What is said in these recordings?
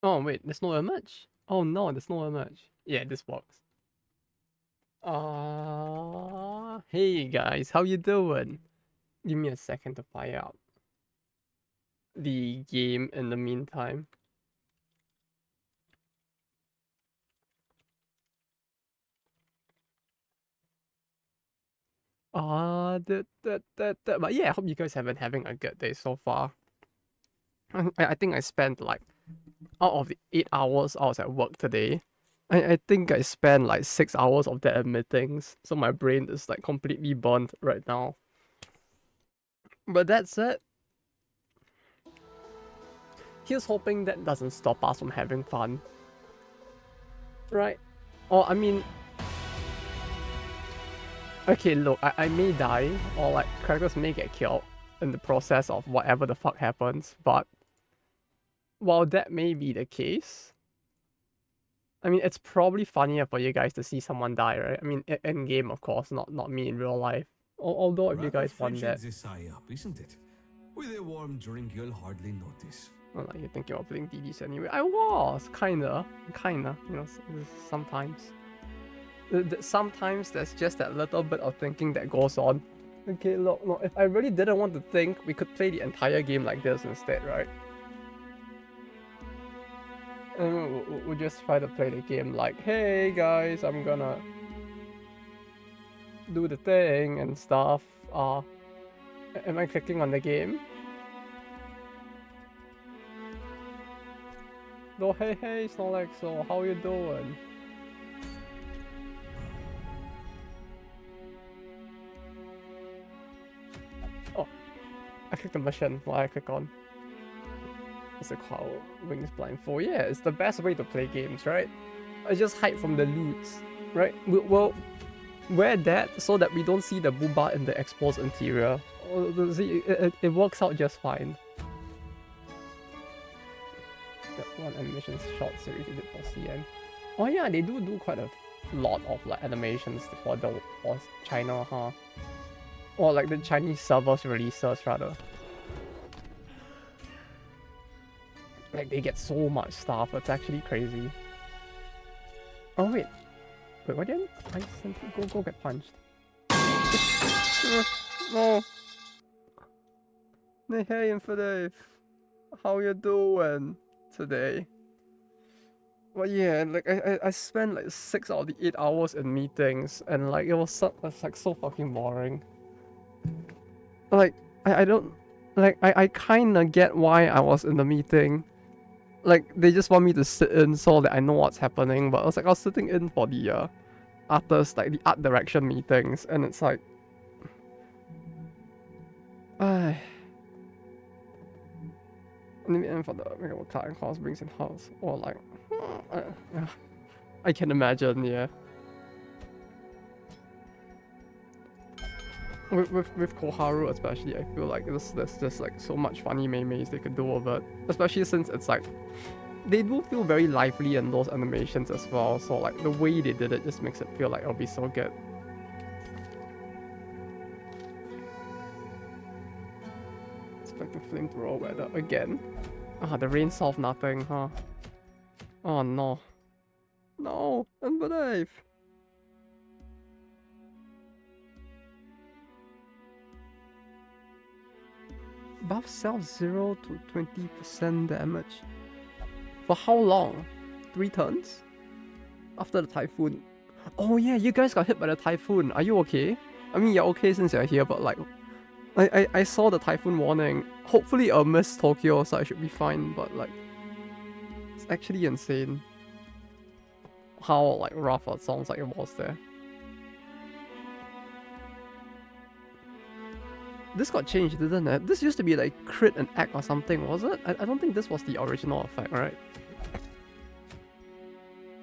Oh wait, there's no image? Oh no, there's no image. Yeah, this works. Hey guys, how you doing? Give me a second to fire up the game in the meantime. But yeah, I hope you guys have been having a good day so far. I think I spent like out of the 8 hours I was at work today, I think I spent like 6 hours of that at meetings. So my brain is like completely burnt right now. But that's it. Here's hoping that doesn't stop us from having fun. Right? Or I mean, okay, look, I may die, or like characters may get killed in the process of whatever the fuck happens, but while that may be the case, I mean, it's probably funnier for you guys to see someone die, right? I mean, in game, of course, not me in real life. Although, if you Rather guys want frigid that, this eye up, isn't it? With a warm drink, you'll hardly notice. well, like you're thinking about playing DDs anyway. I was kinda, you know, sometimes. Sometimes there's just that little bit of thinking that goes on. Okay, look, no, if I really didn't want to think, we could play the entire game like this instead, right? And we'll just try to play the game like, hey guys, I'm gonna do the thing and stuff. Am I clicking on the game? No, hey, Snorlax, so how you doing? Oh, I clicked the mission. What I click on? What's it called? Wings Blind 4. Yeah, it's the best way to play games, right? I just hide from the loots, right? We'll wear that so that we don't see the booba in the exposed interior. See, it works out just fine. That one animation short series they did for CN. Oh yeah, they do quite a lot of like animations for China, huh? Or like the Chinese servers releases rather. Like they get so much stuff, it's actually crazy. Oh wait, why didn't I simply go get punched? No. Hey Infidave, how you doing today? Well, yeah, like I spent like 6 out of the 8 hours in meetings, and like it's like so fucking boring. Like I don't like I kind of get why I was in the meeting. Like they just want me to sit in so that I know what's happening, but I was sitting in for the artists like the art direction meetings, and it's like, I and for the Mega Card and cost brings in house, or like, uh, I can imagine, yeah. With Koharu especially, I feel like there's just like so much funny memes they could do with it. Especially since it's like they do feel very lively in those animations as well. So like the way they did it just makes it feel like it'll be so good. Expecting flamethrower weather again. The rain solved nothing, huh? Oh no. No, unbelief. Buff self 0 to 20% damage. For how long? 3 turns? After the typhoon. Oh yeah, you guys got hit by the typhoon. Are you okay? I mean, you're okay since you're here, but like, I saw the typhoon warning. Hopefully I'll miss Tokyo, so I should be fine, but like, it's actually insane how like rough it sounds like it was there. This got changed, didn't it? This used to be like crit and act or something, was it? I don't think this was the original effect, right?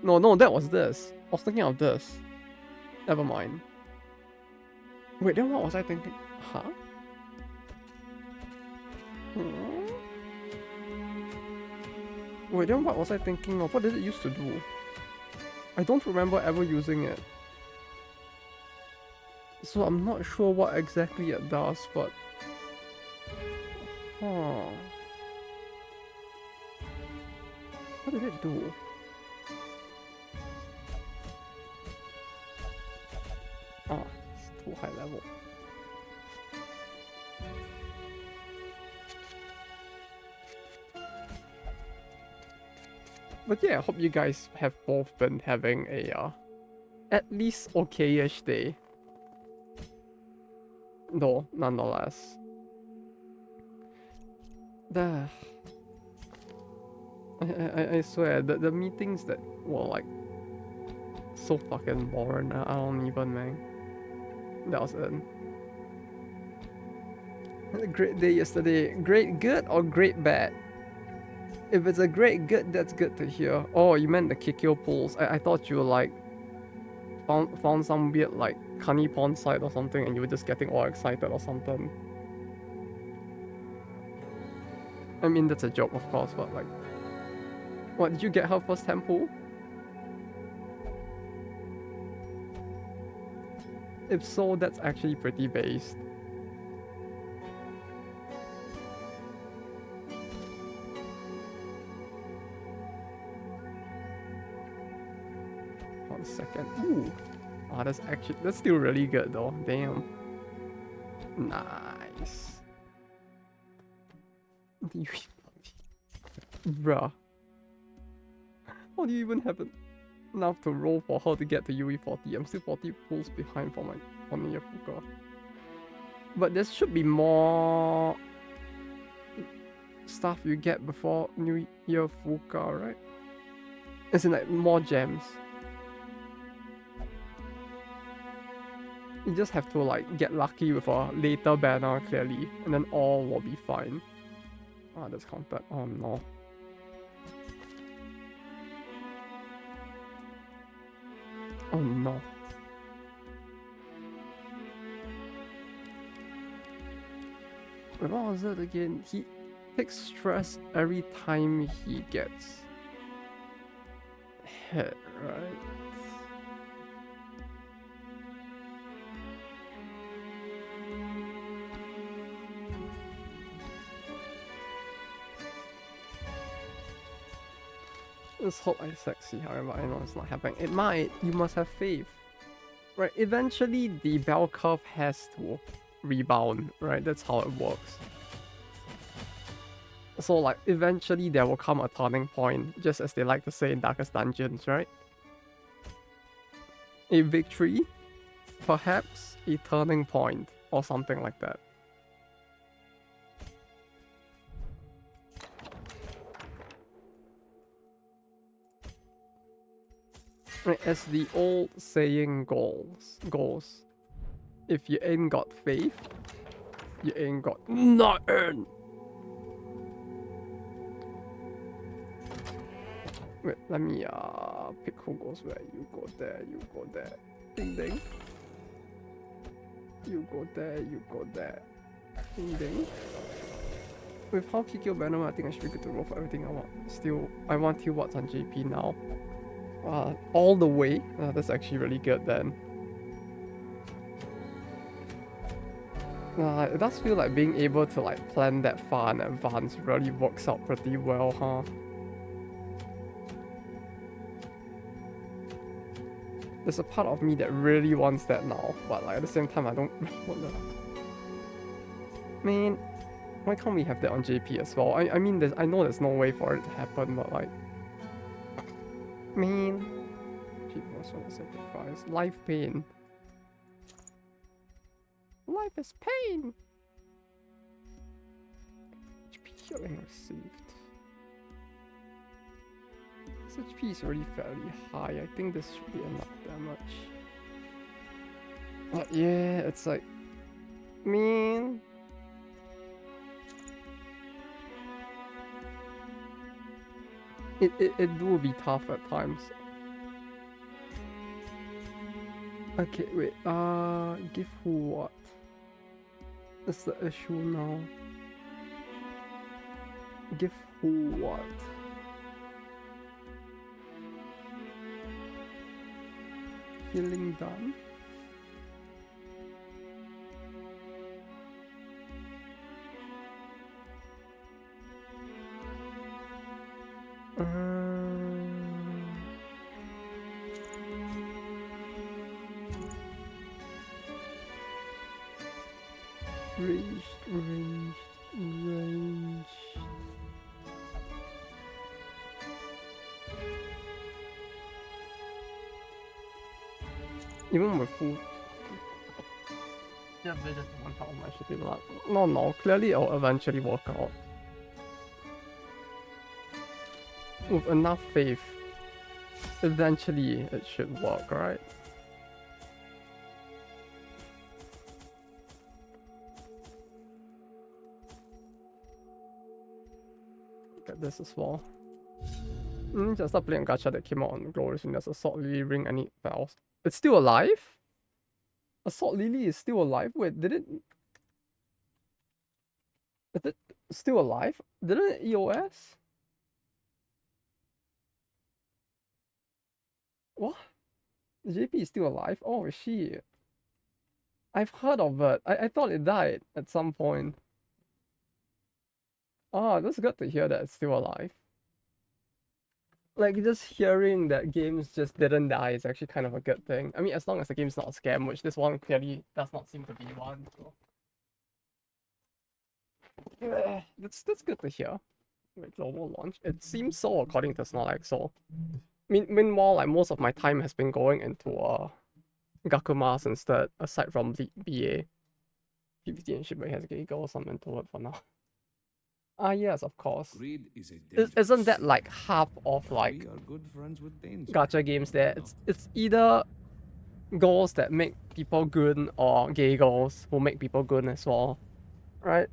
No, that was this. I was thinking of this. Never mind. Wait, then what was I thinking? Huh? Hmm? Wait, then what was I thinking of? What did it used to do? I don't remember ever using it. So I'm not sure what exactly it does, but... Huh. What did it do? Ah, it's too high level. But yeah, I hope you guys have both been having a at least okay-ish day. Though, nonetheless. The I swear the meetings that were like so fucking boring. I don't even, man. That was it. A great day yesterday. Great good or great bad? If it's a great good, that's good to hear. Oh, you meant the Kikyo pools. I thought you were like found some weird like Kani Pond site or something and you were just getting all excited or something. I mean that's a joke of course, but like what, did you get her first temple? If so, that's actually pretty based. Second. Ooh. Oh, that's still really good though. Damn. Nice. Bruh. How do you even have enough to roll for her to get to UE40? I'm still 40 pulls behind for my one year Fuka. But there should be more stuff you get before New Year Fuka, right? As in like more gems. You just have to like get lucky with a later banner clearly, and then all will be fine. Ah, that's counted. Oh no. Oh no. What was it again? He takes stress every time he gets hit, right? Let's hope I sexy, however, I know it's not happening. It might. You must have faith. Right, eventually the bell curve has to rebound, right? That's how it works. So like, eventually there will come a turning point, just as they like to say in Darkest Dungeons, right? A victory, perhaps a turning point, or something like that. As the old saying goes, if you ain't got faith, you ain't got nothing. Wait, let me pick who goes where. You go there, you go there. Ding ding. You go there, you go there. Ding ding. With how Kikyo Banner, I think I should be good to roll for everything I want. Still, I want 2 watts on JP now. All the way. That's actually really good then. It does feel like being able to like plan that far in advance really works out pretty well, huh? There's a part of me that really wants that now, but like at the same time I don't want that. Man, why can't we have that on JP as well? I mean, I know there's no way for it to happen, but like, man, people also sacrifice life pain. Life is pain. HP healing received. This HP is already fairly high. I think this should be enough damage. But yeah, it's like, man. It do be tough at times. Okay, wait, give who what? That's the issue now. Give who what? Healing done? Ranged. Even with full. Yeah, they just want how much should be like. No, clearly it'll eventually work out. With enough faith, eventually it should work, right? Get this as well. Just start playing gacha that came out on Glorious and there's a Sword Lily ring. I need bells. It's still alive? Assault Lily is still alive? Wait, did it... Is it still alive? Didn't it EOS? What? JP is still alive? Oh, shit. I've heard of it. I thought it died at some point. Ah, that's good to hear that it's still alive. Like, just hearing that games just didn't die is actually kind of a good thing. I mean, as long as the game's not a scam, which this one clearly does not seem to be one, so... Yeah, that's good to hear. Like, global launch. It seems so according to Snorlax, so... Meanwhile, like, most of my time has been going into, Gakumas instead, aside from the BA. PvT and Shibuya has Giga, so I'm into it for now. Ah, yes, of course. Isn't that like half of like gacha games there? It's either goals that make people good or gay goals who make people good as well, right?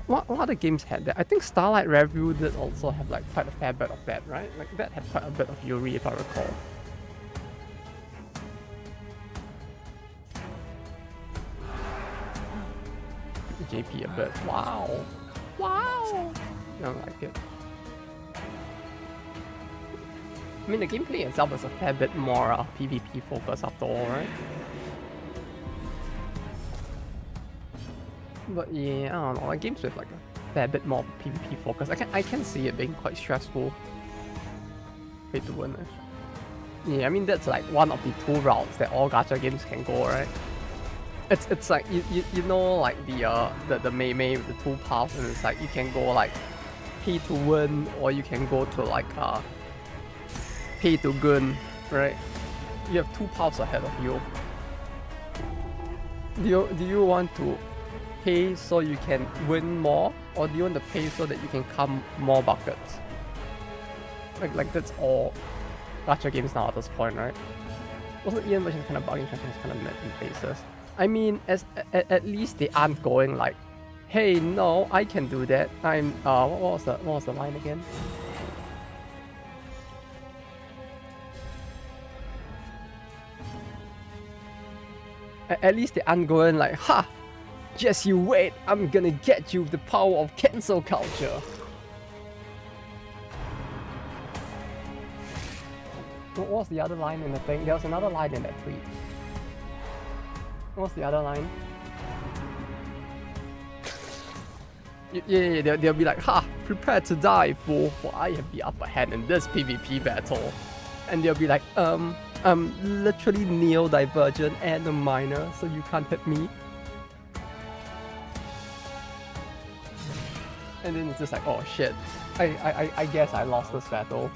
What other games had that? I think Starlight Review did also have like quite a fair bit of that, right? Like that had quite a bit of Yuri if I recall. JP a bit. Wow. I don't like it. I mean, the gameplay itself is a fair bit more PvP focused after all, right? But yeah, I don't know. Like games with like a fair bit more PvP focus. I can see it being quite stressful. Pay to win. Yeah, I mean that's like one of the two routes that all gacha games can go, right? It's like you know like the Mei with the two paths, and it's like you can go like pay to win or you can go to like pay to gun, right? You have two paths ahead of you. Do you want to pay so you can win more, or do you want to pay so that you can come more buckets? Like that's all gacha games now at this point, right? Also, Ian version is kind of bugging, is kind of met in places. I mean, at least they aren't going like, hey, no, I can do that. I'm what was the line again? At least they aren't going like, ha, just you wait, I'm gonna get you with the power of cancel culture. What was the other line in the thing? There was another line in that tweet. What's the other line? Yeah, they'll be like, ha, prepare to die, fool, for I have the upper hand in this PvP battle. And they'll be like, I'm literally neo-divergent and a minor, so you can't hit me. And then it's just like, oh shit, I guess I lost this battle.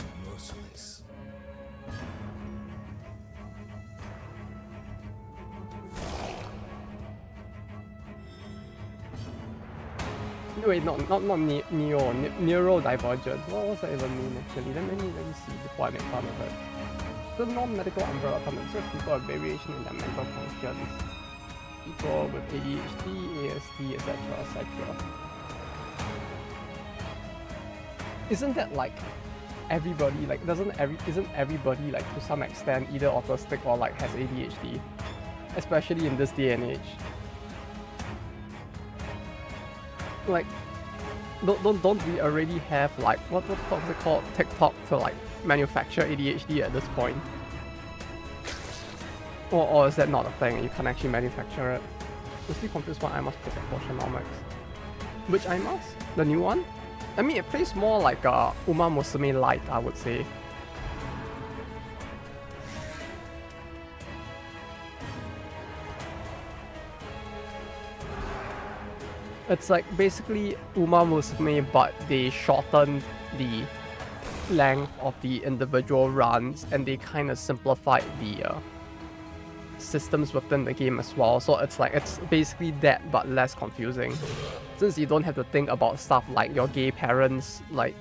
Wait, not neo, neurodivergent. What does that even mean actually? Let me see before I make fun of it. The non-medical umbrella comments with people with variation in their mental functions. People with ADHD, ASD, etc. Isn't that like everybody, like isn't everybody like to some extent either autistic or like has ADHD? Especially in this day and age. Like, don't we already have like what the fuck is it called, TikTok to like manufacture ADHD at this point? Or is that not a thing? You can't actually manufacture it. I'm still confused why I must pick up Portionomics. Which I must? The new one? I mean, it plays more like Uma Musume Light, I would say. It's like basically Uma Musume, but they shortened the length of the individual runs and they kind of simplified the systems within the game as well. So it's like it's basically that but less confusing. Since you don't have to think about stuff like your gay parents like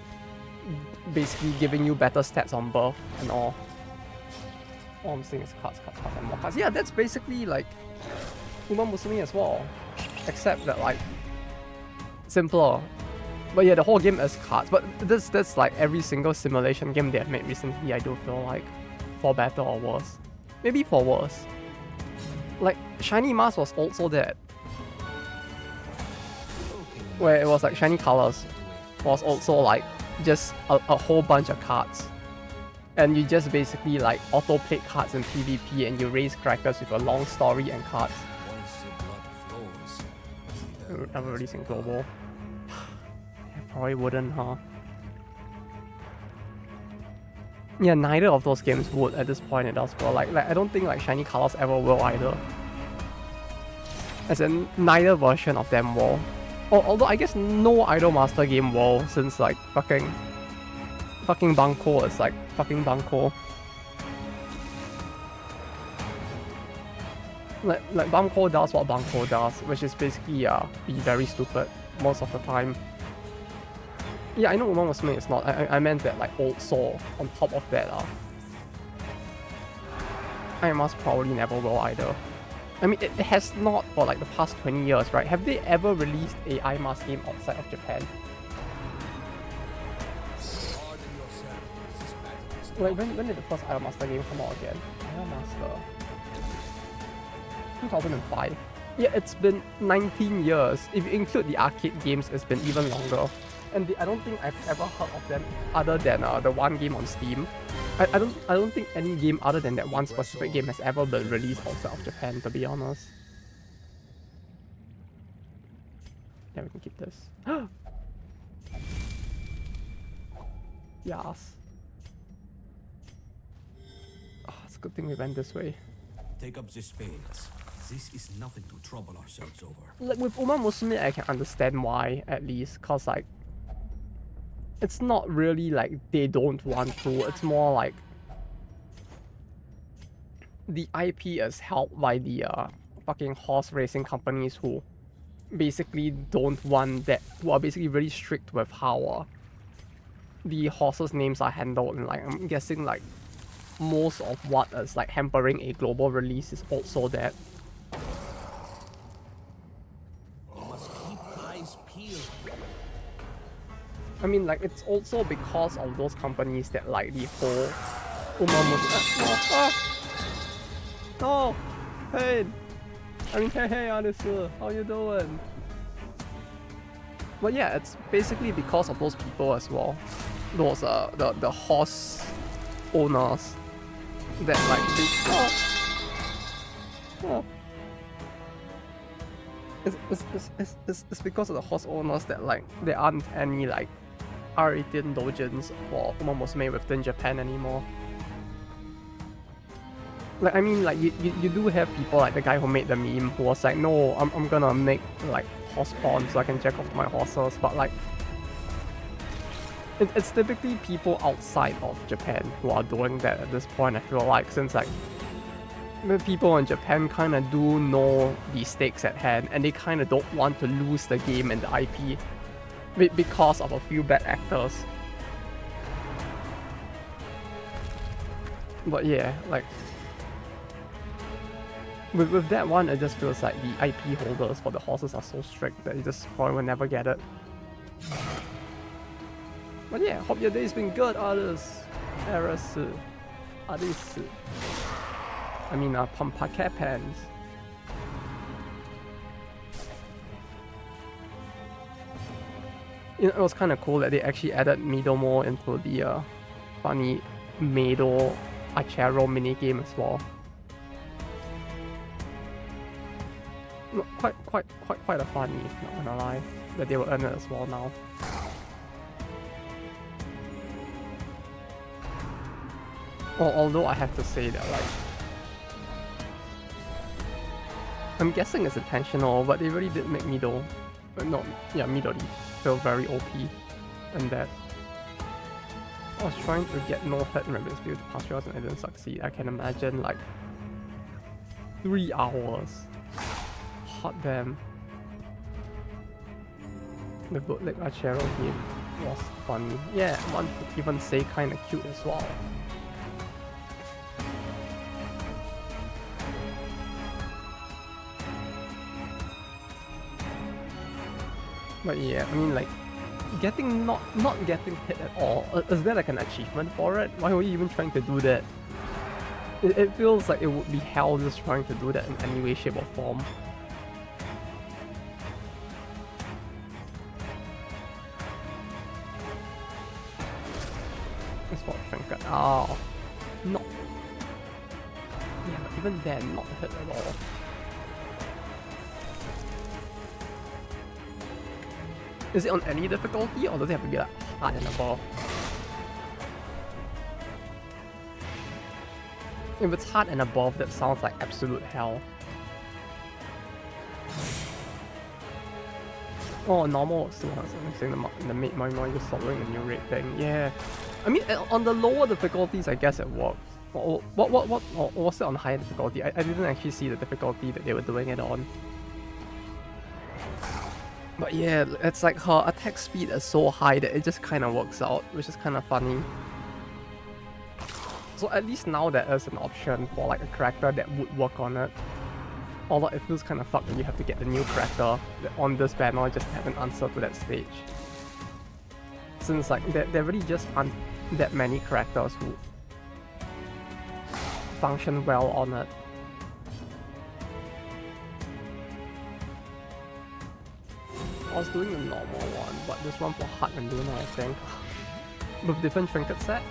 basically giving you better stats on birth and all. All I'm saying is cards, and more cards. Yeah, that's basically like Uma Musume as well. Except that like simpler. But yeah, the whole game is cards. But that's like every single simulation game they have made recently, I do feel like. For better or worse. Maybe for worse. Like, Shiny Mask was also that. Where it was like Shiny Colors was also like just a whole bunch of cards. And you just basically like auto-play cards in PvP and you raise characters with a long story and cards. Ever releasing global? Probably wouldn't, huh? Yeah, neither of those games would at this point. It does feel like I don't think like Shiny Colors ever will either. As in, neither version of them will. Although I guess no Idol Master game will, since like fucking Banco is like fucking Banco. Like Banco does what Banco does, which is basically be very stupid most of the time. Yeah, I know Uma Musume is not. I meant that like also on top of that I must probably never will either. I mean, it has not for like the past 20 years, right? Have they ever released a iMask game outside of Japan? Like when did the first Idol Master game come out again? Idol Master 2005. Yeah, it's been 19 years. If you include the arcade games, it's been even longer. And I don't think I've ever heard of them other than the one game on Steam. I don't think any game other than that one specific game has ever been released outside of Japan, to be honest. Yeah, we can keep this. Yes. Oh, it's a good thing we went this way. Take up the spades. This is nothing to trouble ourselves over. Like with Uma Musume, I can understand why, at least, cause like it's not really like they don't want to, it's more like the IP is held by the fucking horse racing companies who basically don't want that, who are basically really strict with how the horses' names are handled, and like I'm guessing like most of what is like hampering a global release is also that. I mean, like, it's also because of those companies that, like, the whole No! Hey! I mean, hey, Alice, how you doing? But yeah, it's basically because of those people as well. Those, the horse owners that, like, It's because of the horse owners that, like, there aren't any, like, R18 dojins for Uma Musume within Japan anymore. Like, I mean, like, you do have people like the guy who made the meme who was like, no, I'm gonna make, like, horse porn so I can jack off to my horses, but, like, it's typically people outside of Japan who are doing that at this point, I feel like, since, like, the people in Japan kind of do know the stakes at hand and they kind of don't want to lose the game and the IP because of a few bad actors. But yeah, like with that one, it just feels like the IP holders for the horses are so strict that you just probably will never get it. But yeah, hope your day's been good, Alice. Alice. I mean, Pampake pens. You know, it was kind of cool that they actually added Midomo into the funny Mado Achero minigame as well. No, quite a funny, not gonna lie, that they will earn it as well now. Well, although I have to say that, like, I'm guessing it's intentional, but they really did make Mido No, yeah, Midori feel very OP, and that I was trying to get no hit and Rabbit Spirit to pass yours and I didn't succeed. I can imagine like 3 hours. Hot damn. The bootleg Archero game was funny. Yeah, one could even say kinda cute as well. But yeah, I mean like getting not getting hit at all. Is there like an achievement for it? Why were you even trying to do that? It feels like it would be hell just trying to do that in any way, shape or form. It's what Trinket. Oh, not. Yeah, but even then, not hit at all. Is it on any difficulty or does it have to be like hard and above? If it's hard and above, that sounds like absolute hell. Oh, normal still has something the mid minor just following the new rate thing. Yeah, I mean on the lower difficulties, I guess it works. What was it on higher difficulty? I didn't actually see the difficulty that they were doing it on. But yeah, it's like her attack speed is so high that it just kind of works out, which is kind of funny. So at least now there is an option for like a character that would work on it. Although it feels kind of fucked when you have to get the new character that on this panel just haven't answered to that stage. Since like there really just aren't that many characters who function well on it. I was doing the normal one, but this one for Hut and Luna, I think. With different trinket sets.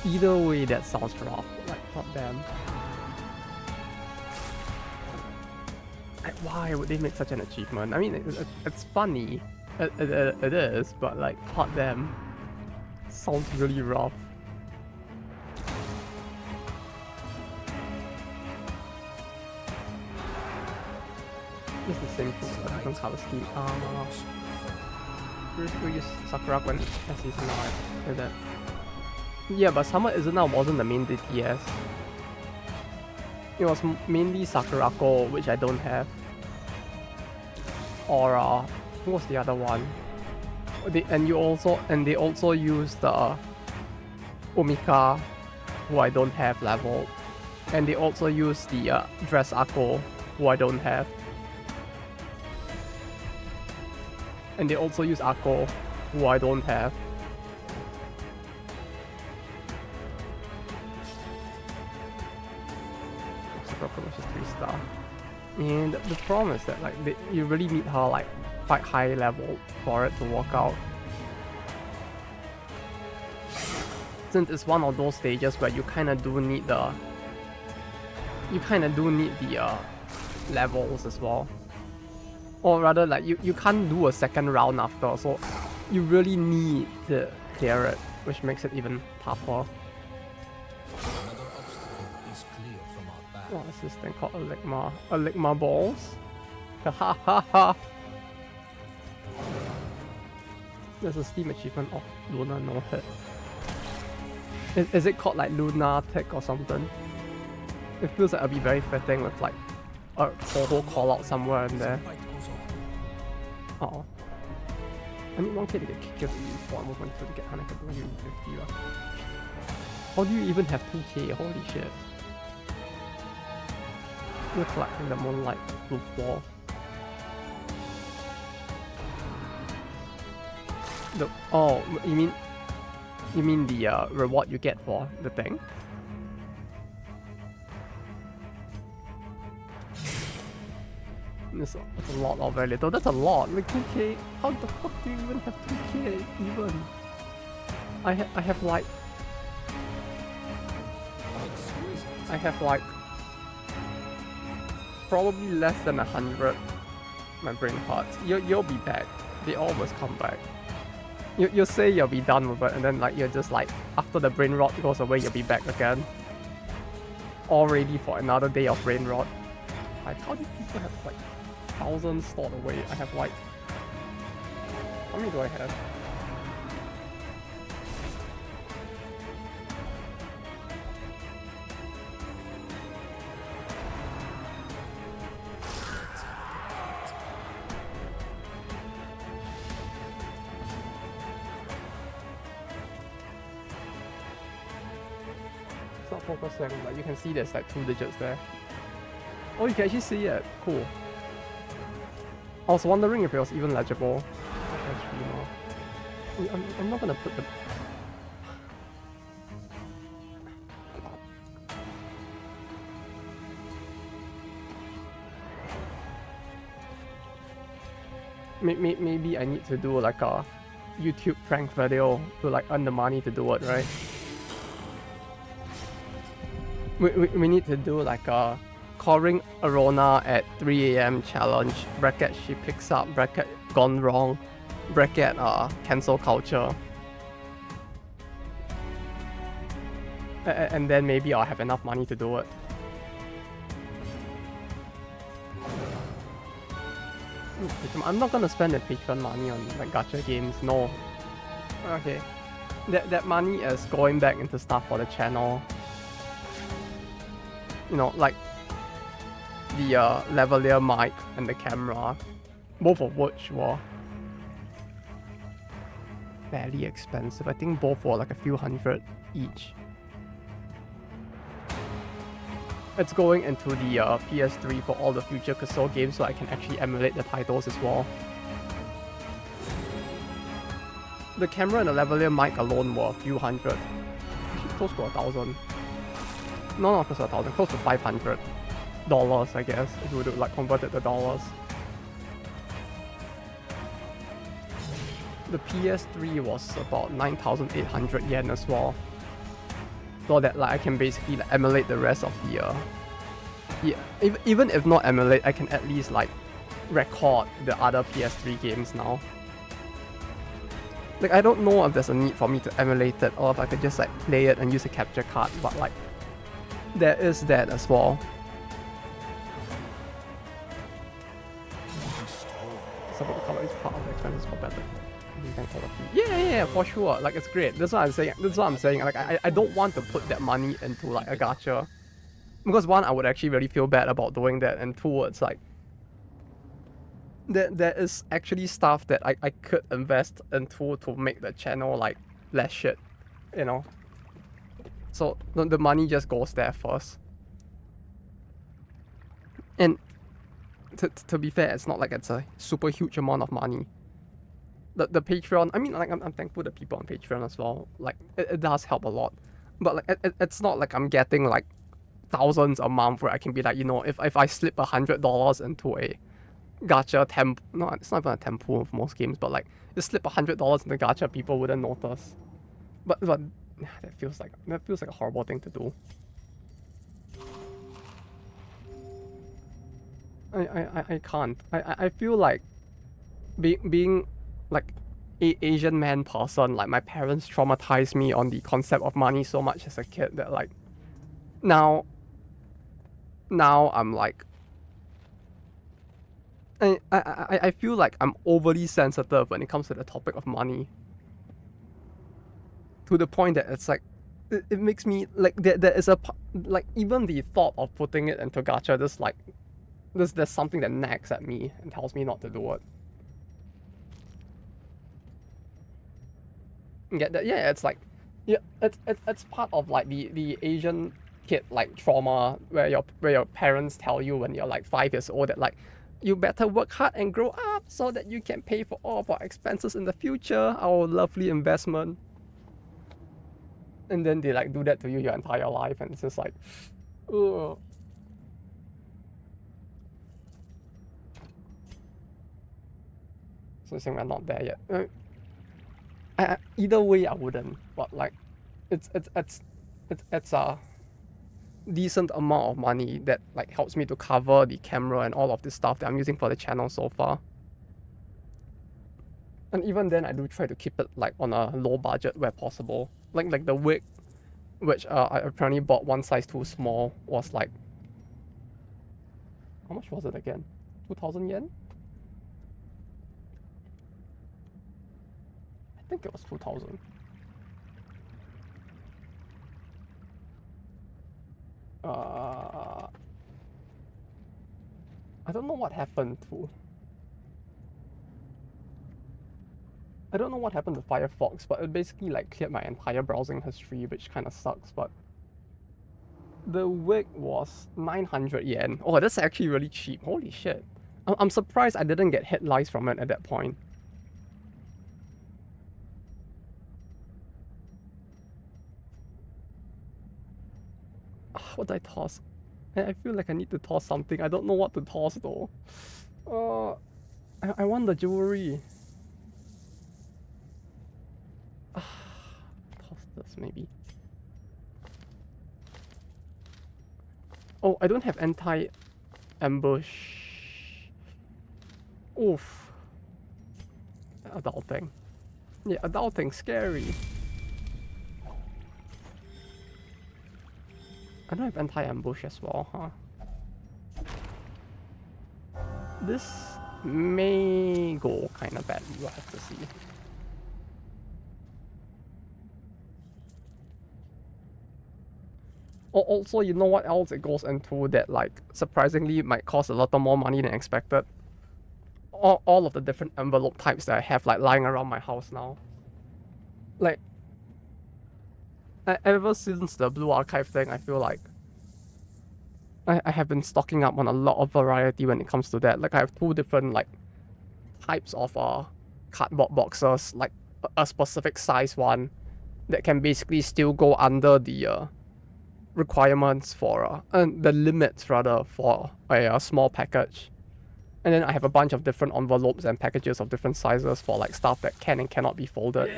Either way, that sounds rough. Like, god damn. Like, why would they make such an achievement? I mean, it's funny. It is, but like, god damn. Sounds really rough. It's the same thing, but different color scheme. We use Sakura when SE's not like that. Yeah, but Summer Izuna wasn't the main DPS. It was mainly Sakurako, which I don't have. Or who was the other one? They also used Omika, who I don't have leveled. And they also used the Dress Akko, who I don't have. And they also use Akko, who I don't have. Which is 3-star. And the problem is that like you really need her like quite high level for it to work out. Since it's one of those stages where you kinda do need the levels as well. Or rather like you can't do a second round after, so you really need to clear it, which makes it even tougher. What is this thing called? Ligma balls? Ha ha ha! There's a Steam achievement of Luna no hit. Is it called like Lunatic or something? It feels like it'll be very fitting with like a whole call out somewhere in there. Uh-oh. I need 1k to get kicked to before I'm moving to get 150. How do you even have 2k? Holy shit. You're collecting the moonlight roof wall. Oh, you mean the reward you get for the thing? That's a lot or very little. That's a lot. Like 2k. How the fuck do you even have 2k even? I have like probably less than 100. My brain hurts. You'll be back. They always come back. You say you'll be done with it, and then like you're just like after the brain rot goes away, you'll be back again. All ready for another day of brain rot. Like, how do people have like thousands stored away? I have like, how many do I have? It's not focusing, but you can see there's like 2 digits there. Oh, you can actually see it. Cool. I was wondering if it was even legible. I'm not gonna put the... Maybe I need to do like a YouTube prank video to like earn the money to do it, right? We need to do like a calling Arona at 3 AM challenge, bracket she picks up, bracket gone wrong, bracket cancel culture. And then maybe I'll have enough money to do it. I'm not gonna spend the Patreon money on like gacha games, no. Okay. That money is going back into stuff for the channel. You know, like the lavalier mic and the camera, both of which were fairly expensive. I think both were like a few hundred each. It's going into the PS3 for all the future console games, so I can actually emulate the titles as well. The camera and the lavalier mic alone were a few hundred, actually close to 1,000. No, not close to 1,000, close to $500, I guess, if you would like convert it to dollars. The PS3 was about 9,800 yen as well, so that like I can basically like, emulate the rest of the yeah, even if not emulate, I can at least like record the other PS3 games now. Like I don't know if there's a need for me to emulate it or if I could just like play it and use a capture card, but like there is that as well. So the color is part of the expenses for better. Yeah, for sure. Like it's great. That's what I'm saying. Like I don't want to put that money into like a gacha. Because one, I would actually really feel bad about doing that, and two, it's like there is actually stuff that I could invest into to make the channel like less shit, you know. So the money just goes there first. And to be fair, it's not like it's a super huge amount of money. The Patreon, I mean, like I'm thankful to people on Patreon as well. Like it does help a lot, but like it's not like I'm getting like thousands a month where I can be like, you know, if I slip $100 into a gacha no, it's not even a tempo of most games, but like you slip $100 into gacha, people wouldn't notice. But that feels like a horrible thing to do. I can't. I feel like being like a Asian man person, like my parents traumatized me on the concept of money so much as a kid that like now I'm like I feel like I'm overly sensitive when it comes to the topic of money. To the point that it's like it makes me like there is a like even the thought of putting it into gacha, just like there's something that nags at me and tells me not to do it. Yeah, it's like it's part of like the Asian kid like trauma where your parents tell you when you're like 5 years old that like you better work hard and grow up so that you can pay for all of our expenses in the future, our lovely investment. And then they like do that to you your entire life, and it's just like, ugh. So saying we're not there yet. Either way, I wouldn't. But like, it's a decent amount of money that like helps me to cover the camera and all of this stuff that I'm using for the channel so far. And even then, I do try to keep it like on a low budget where possible. Like the wig, which I apparently bought one size too small, was like How much was it again? 2,000 yen? I think it was 2,000. I don't know what happened to... I don't know what happened to Firefox, but it basically like cleared my entire browsing history, which kind of sucks, but... The wig was 900 yen. Oh, that's actually really cheap. Holy shit. I'm surprised I didn't get hit lice from it at that point. What did I toss? I feel like I need to toss something. I don't know what to toss though. I want the jewelry. Toss this maybe. Oh, I don't have anti-ambush. Oof. Adulting. Yeah, adulting, scary. I don't have anti-ambush as well, huh? This may go kind of badly, we'll have to see. Also, you know what else it goes into that, like, surprisingly might cost a lot more money than expected? All of the different envelope types that I have, like, lying around my house now. Like, ever since the Blue Archive thing, I feel like I have been stocking up on a lot of variety when it comes to that. Like, I have 2 different, like, types of cardboard boxes, like a specific size one that can basically still go under the requirements for the limits rather for a small package. And then I have a bunch of different envelopes and packages of different sizes for like stuff that can and cannot be folded.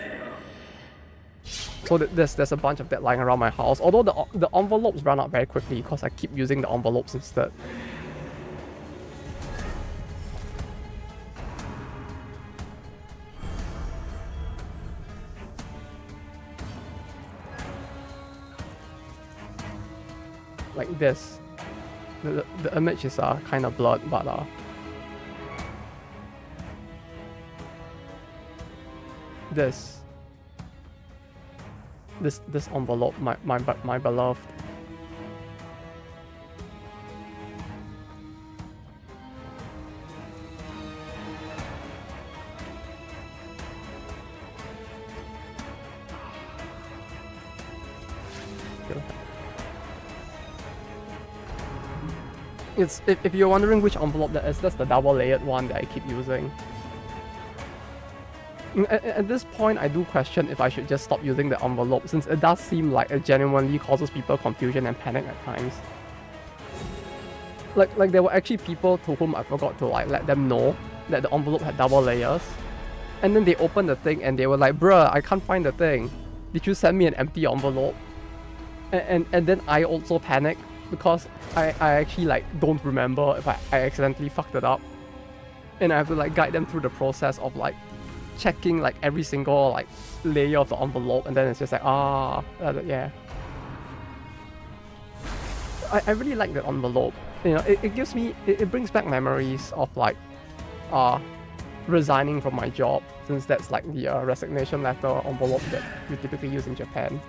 So there's a bunch of that lying around my house. Although the envelopes run out very quickly because I keep using the envelopes instead. Like this. The image is kind of blurred, but this envelope, my beloved. It's if you're wondering which envelope that is, that's the double layered one that I keep using. At this point, I do question if I should just stop using the envelope, since it does seem like it genuinely causes people confusion and panic at times. Like there were actually people to whom I forgot to like let them know that the envelope had double layers, and then they opened the thing and they were like, "Bruh, I can't find the thing. Did you send me an empty envelope?" And then I also panicked because I actually like don't remember if I accidentally fucked it up, and I have to like guide them through the process of like checking like every single like layer of the envelope, and then it's just like yeah. I really like the envelope. You know, it gives me it brings back memories of like resigning from my job, since that's like the resignation letter envelope that we typically use in Japan.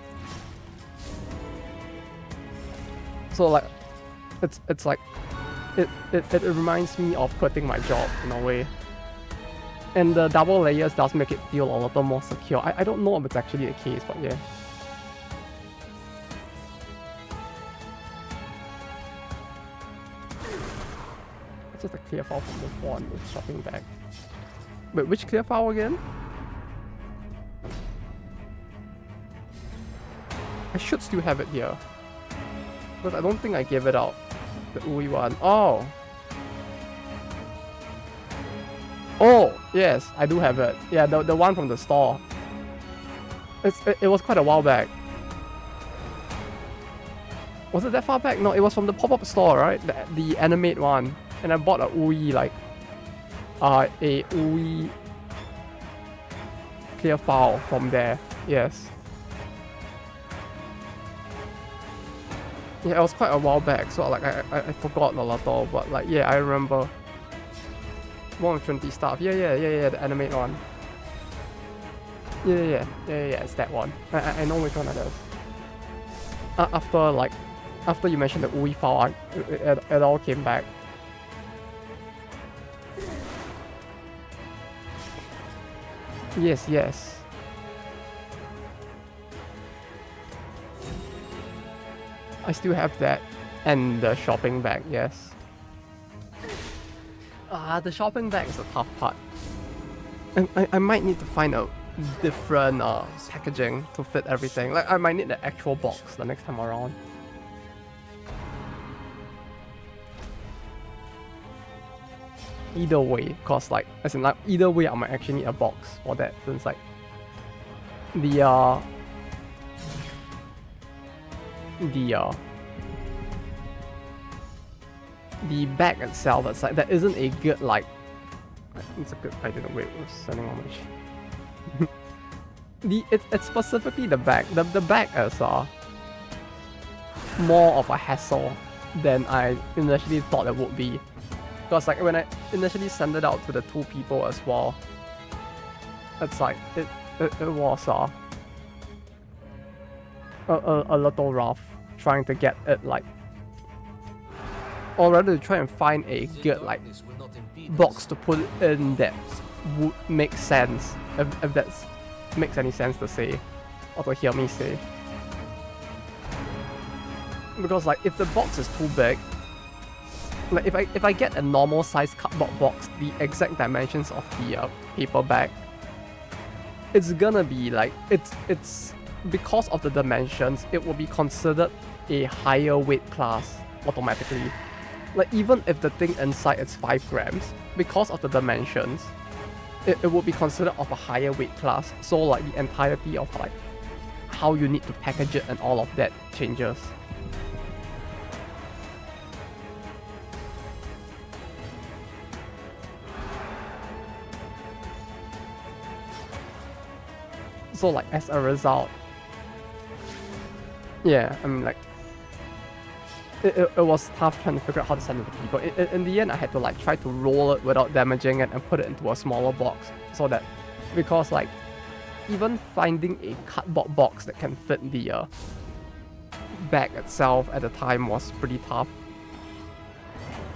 So like it's like it reminds me of quitting my job in a way. And the double layers does make it feel a little more secure. I don't know if it's actually the case, but yeah. It's just a clear file from the one with shopping bag. Wait, which clear file again? I should still have it here. But I don't think I gave it out. The Ui one. Oh! Oh, yes, I do have it. Yeah, the one from the store. It was quite a while back. Was it that far back? No, it was from the pop-up store, right? The animate one. And I bought a Ui, like... a Ui... clear file from there. Yes. Yeah, it was quite a while back, so like I forgot a lot, but like yeah, I remember. 120 stuff. Yeah, the animate one. Yeah, it's that one. I know which one it is. After you mentioned the UI file, it all came back. Yes. I still have that. And the shopping bag, yes. The shopping bag is the tough part. I might need to find a different packaging to fit everything. Like I might need the actual box the next time around. Either way, cause like as in like either way I might actually need a box for that, since like the bag itself, it's like there isn't a good like it's a good idea the way it was sending on my it's specifically the bag. The bag is more of a hassle than I initially thought it would be. Because like when I initially sent it out to the 2 people as well, it's like it was a little rough trying to get it like, or rather to try and find a good like box to put in that would make sense, if that makes any sense to say or to hear me say. Because like if the box is too big, like if I get a normal size cardboard box, the exact dimensions of the paper bag, it's gonna be like it's because of the dimensions, it will be considered a higher weight class automatically. Like even if the thing inside is 5 grams, because of the dimensions, it will be considered of a higher weight class. So like the entirety of like how you need to package it and all of that changes. So like as a result, yeah, I mean like it was tough trying to figure out how to send it to people. In the end, I had to like try to roll it without damaging it and put it into a smaller box, so that, because like even finding a cardboard box that can fit the bag itself at the time was pretty tough,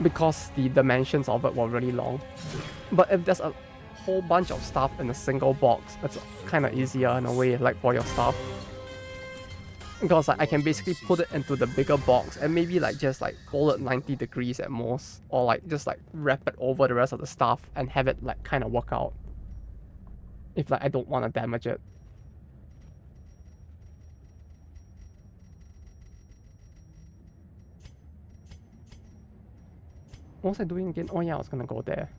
because the dimensions of it were really long. But if there's a whole bunch of stuff in a single box, it's kind of easier in a way, like for your stuff. Because like, I can basically put it into the bigger box and maybe like just like fold it 90 degrees at most, or like just like wrap it over the rest of the stuff and have it like kind of work out if like I don't want to damage it. What was I doing again? Oh yeah, I was gonna go there.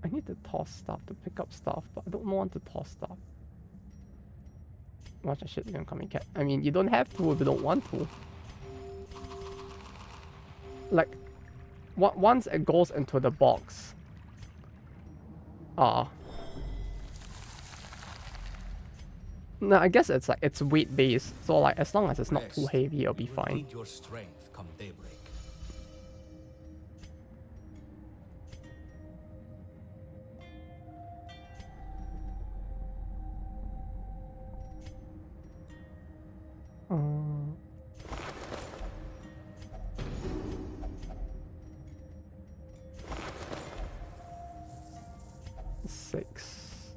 I need to toss stuff to pick up stuff, but I don't want to toss stuff. Watch that shit, you can come in, cat. I mean, you don't have to if you don't want to. Like, once it goes into the box, no, I guess it's like it's weight based, so like as long as it's not too heavy, it'll be fine. Your strength come daybreak. Six.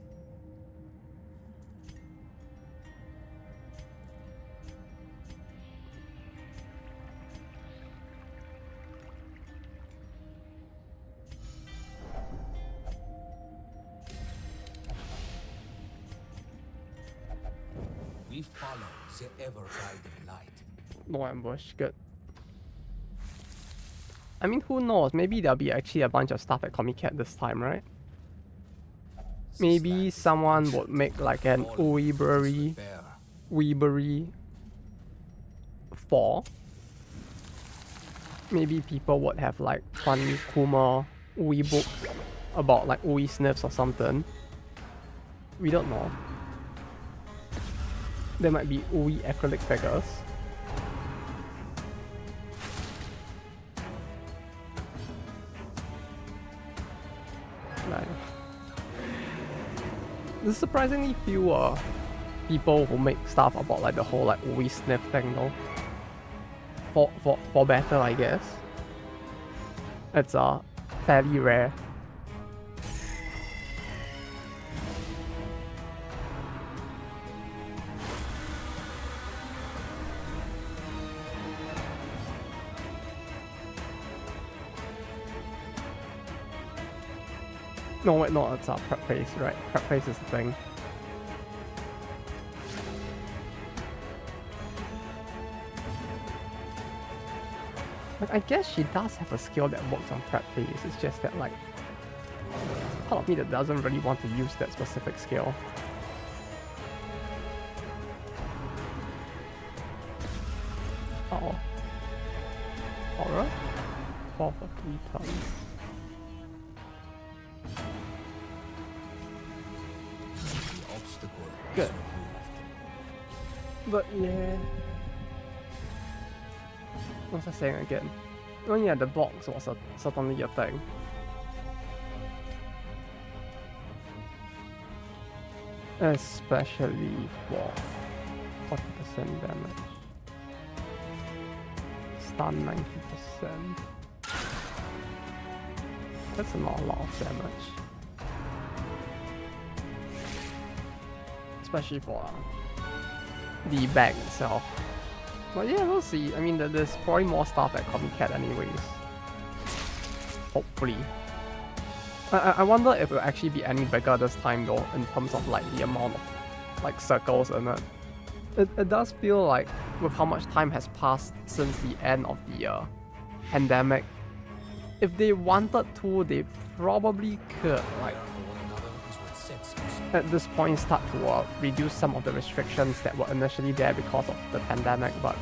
We follow the ever-guiding light. No ambush, good. I mean, who knows? Maybe there'll be actually a bunch of stuff at Comic Cat this time, right? Maybe someone would make like an Weebury 4. Maybe people would have like fun Kuma Ui book about like Ui sniffs or something. We don't know. There might be Ui acrylic figures. There's surprisingly few people who make stuff about like the whole like we sniff thing though. For better, I guess. It's fairly rare. No, wait, no, it's prep phase, right? Prep phase is the thing. Like, I guess she does have a skill that works on prep phase. It's just that, like, part of me that doesn't really want to use that specific skill. Oh. Horror? 4 for 3 tons. Good. But yeah. What's I saying again? Oh yeah, the box was certainly a thing. Especially for 40% damage. Stun 90%. That's not a lot of damage. Especially for the bag itself. But yeah, we'll see. I mean, there's probably more stuff at Copycat anyways. Hopefully. I wonder if it'll actually be any bigger this time though, in terms of like the amount of like circles in it. It does feel like with how much time has passed since the end of the pandemic, if they wanted to, they probably could like at this point start to reduce some of the restrictions that were initially there because of the pandemic, but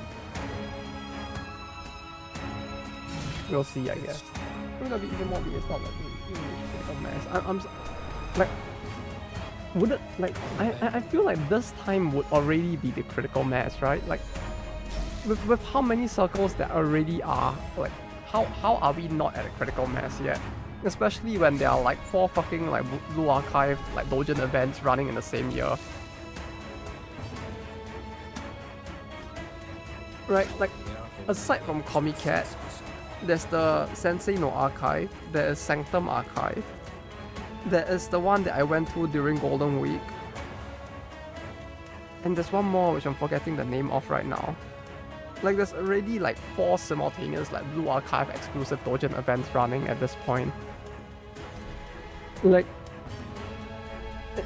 we'll see, I guess. It's gonna be even more, it's not like a mess. I'm like, would it like I feel like this time would already be the critical mass, right? Like with how many circles that already are, like how are we not at a critical mass yet? Especially when there are like 4 fucking like Blue Archive like Dojin events running in the same year. Right, like aside from Comic-Cat, there's the Sensei no Archive, there is Sanctum Archive, there is the one that I went to during Golden Week, and there's one more which I'm forgetting the name of right now. Like there's already like 4 simultaneous like Blue Archive exclusive Dojin events running at this point. Like,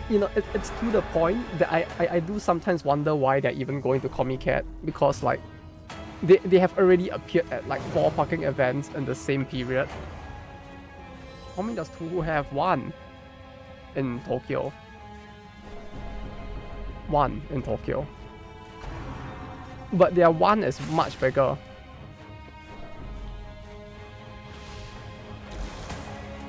you know, it's to the point that I do sometimes wonder why they're even going to Comic-Cat, because like they have already appeared at like 4 fucking events in the same period. How many does Tuhu have? 1 in Tokyo. 1 in Tokyo. But their 1 is much bigger.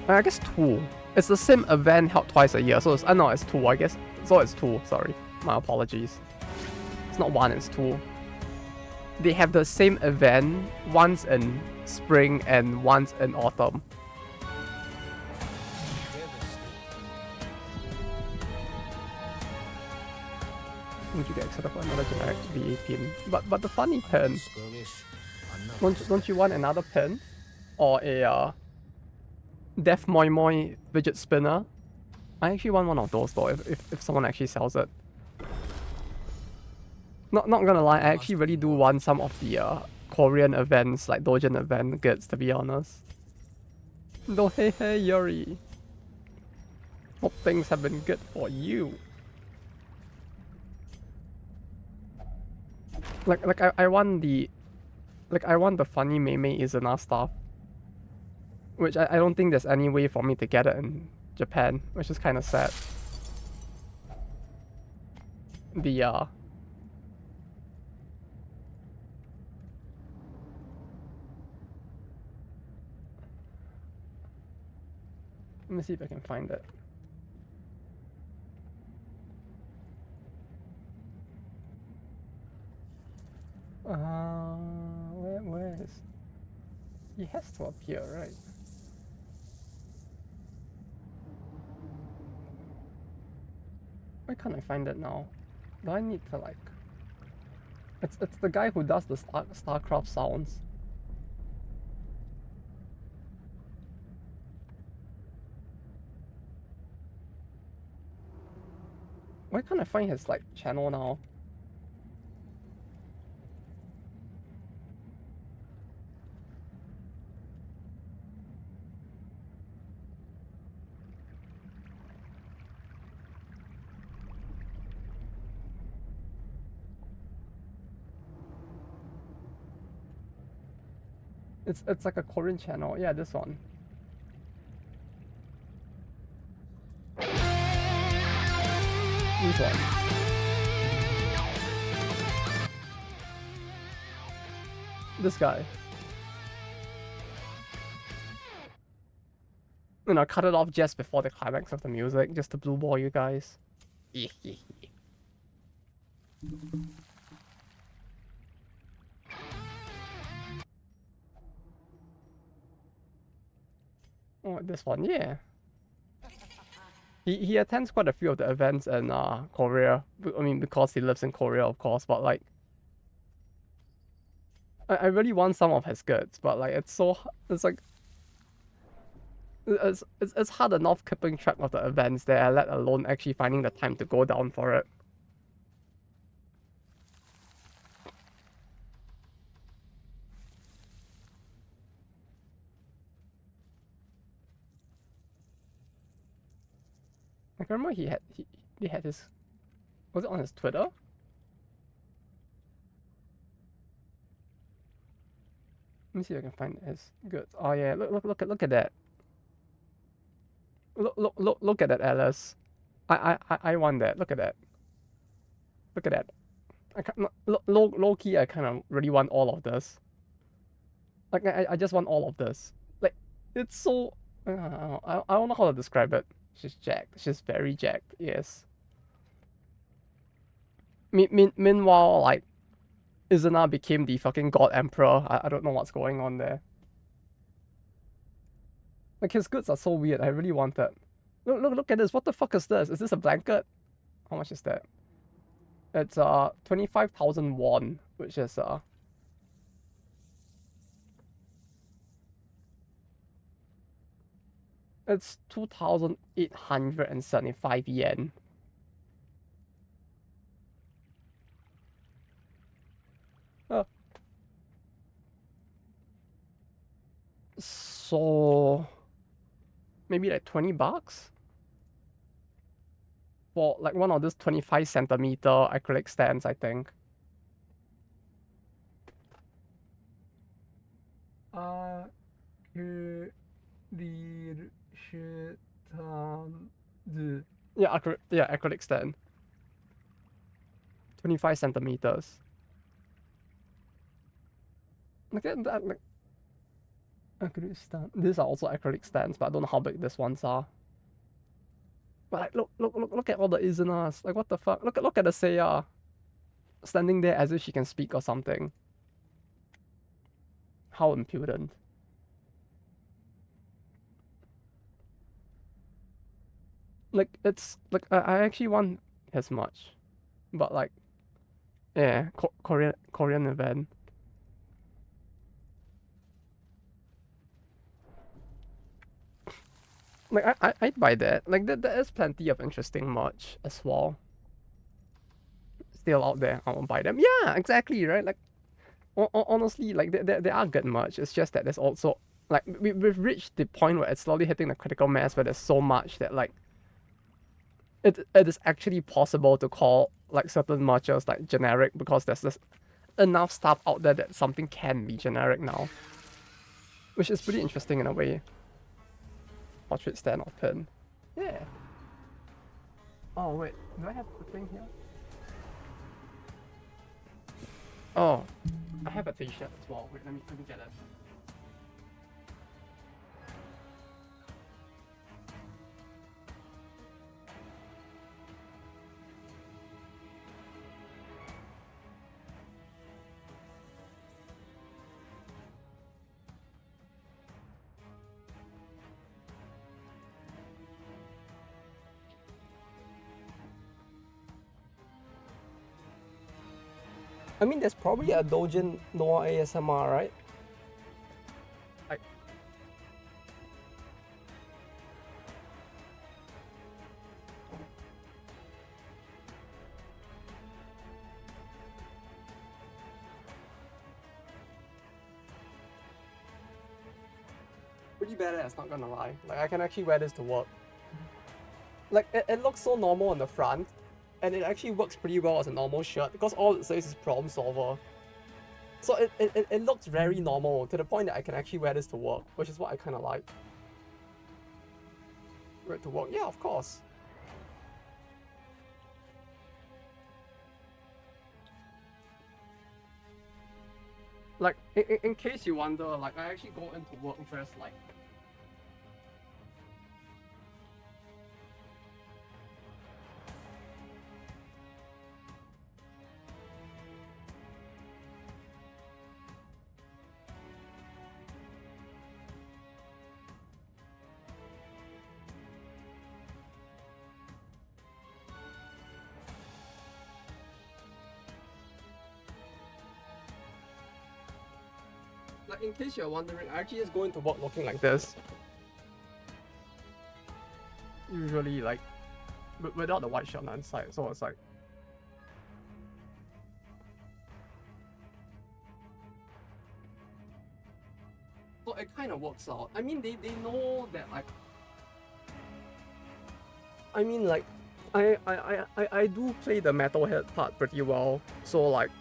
I guess 2. It's the same event held twice a year, so it's, no, it's 2, I guess. So it's 2, sorry. My apologies. It's not 1, it's 2. They have the same event once in spring and once in autumn. Would you get excited for another generic VA pin? But the funny pin, don't you want another pin? Or a Death Moi Moi fidget spinner? I actually want one of those though, if someone actually sells it. Not gonna lie, I actually really do want some of the Korean events, like Dojin event goods, to be honest. No, hey Yuri. Hope things have been good for you. Like I want the funny Mei Izuna stuff, which I don't think there's any way for me to get it in Japan, which is kind of sad. The let me see if I can find it. Where is... He has to appear, right? Why can't I find it now? Do I need to like... It's the guy who does the StarCraft sounds. Why can't I find his like channel now? It's like a Korean channel. Yeah, this one. This one. This guy. You know, cut it off just before the climax of the music, just to blue ball you guys. Oh, this one, yeah. He attends quite a few of the events in Korea. I mean, because he lives in Korea, of course. But like, I really want some of his goods, but like, it's like it's hard enough keeping track of the events there, let alone actually finding the time to go down for it. I remember he had his, was it on his Twitter? Let me see if I can find his goods. Oh yeah, look at that. Look at that, Alice. I want that. Look at that. Look at that. I can't, low key, I kind of really want all of this. Like I just want all of this. Like it's so I don't know how to describe it. She's jacked. She's very jacked. Yes. Meanwhile, like Izuna became the fucking god emperor. I don't know what's going on there. Like his goods are so weird. I really want it. Look at this. What the fuck is this? Is this a blanket? How much is that? It's 25,000 won, which is it's 2,875 yen. So maybe like 20 bucks for like one of those 25 centimeter acrylic stands, I think. Yeah, acrylic stand. 25 centimeters. Look at that, like acrylic stand. These are also acrylic stands, but I don't know how big these ones are. But like, look at all the Izunas. Like, what the fuck? Look at the Seiya standing there as if she can speak or something. How impudent. Like, it's like I actually want as much, but like, yeah, Korean event. Like I'd buy that. Like there is plenty of interesting merch as well. Still out there, I won't buy them. Yeah, exactly, right? Like honestly, like there are good merch. It's just that there's also like we've reached the point where it's slowly hitting the critical mass where there's so much that like it is actually possible to call like certain merchants like generic because there's just enough stuff out there that something can be generic now. Which is pretty interesting in a way. Portrait stand or pin. Yeah. Oh wait, do I have the thing here? Oh, I have a t-shirt as well. Wait, let me get it. I mean, there's probably a Dojin Noah ASMR, right? Pretty badass, not gonna lie. Like, I can actually wear this to work. Like, it looks so normal on the front, and it actually works pretty well as a normal shirt because all it says is problem solver. So it looks very normal to the point that I can actually wear this to work, which is what I kind of like. Wear it to work? Yeah, of course. Like, in case you wonder, like, I actually go into work dressed like... Like, in case you're wondering, I actually just go into work looking like this. Usually, like, without the white shirt on the inside, so it's like... So it kind of works out. I mean, they know that, like... I mean, like, I do play the metalhead part pretty well, so, like,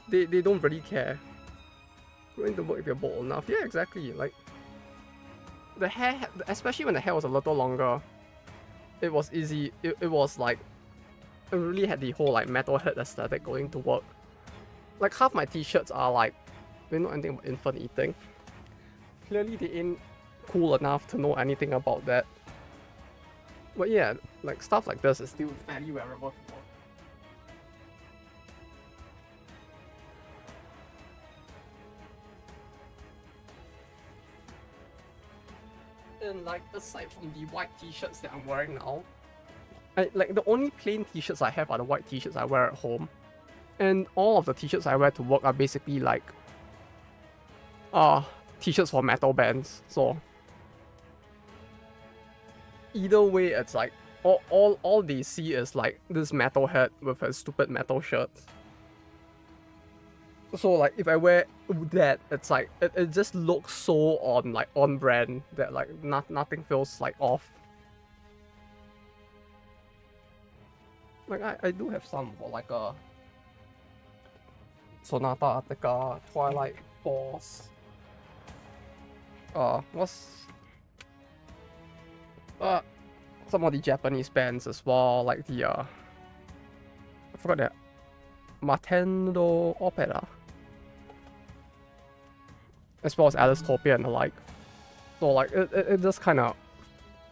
they don't really care. Going to work if you're bold enough. Yeah, exactly. Like, the hair, especially when the hair was a little longer, it was easy. It was like, it really had the whole like metalhead aesthetic going to work. Like, half my t-shirts are like, they know anything about infant eating. Clearly they ain't cool enough to know anything about that. But yeah, like stuff like this is still fairly wearable. And like, aside from the white t-shirts that I'm wearing now, like the only plain t-shirts I have are the white t-shirts I wear at home. And all of the t-shirts I wear to work are basically like t-shirts for metal bands. So either way, it's like all they see is like this metalhead with a stupid metal shirt. So like if I wear that, it's like it just looks so on brand that like nothing feels like off. Like I do have some for like a Sonata Arctica, Twilight Force. What's some of the Japanese bands as well, like the I forgot that Matendo Opera, as well as Alistopia and the like. So like it just kind of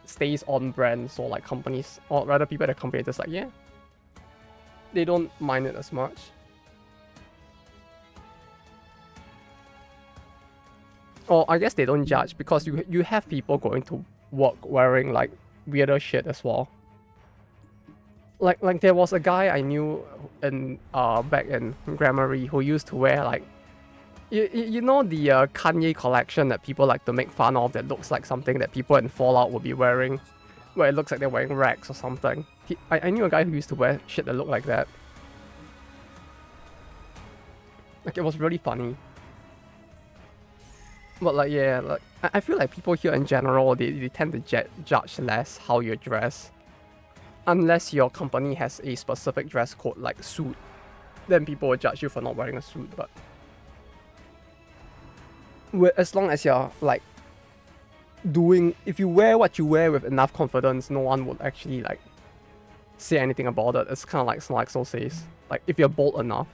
stays on brand. So like companies, or rather people at the company, just like yeah, they don't mind it as much. Or I guess they don't judge because you have people going to work wearing like weirder shit as well. Like there was a guy I knew in back in Grammary who used to wear like you know the Kanye collection that people like to make fun of that looks like something that people in Fallout would be wearing, where it looks like they're wearing rags or something. I knew a guy who used to wear shit that looked like that. Like it was really funny. But like yeah, like I feel like people here in general they tend to judge less how you dress. Unless your company has a specific dress code like suit, then people will judge you for not wearing a suit. But as long as you're like if you wear what you wear with enough confidence, no one would actually like say anything about it. It's kind of like Slaxo says, like if you're bold enough,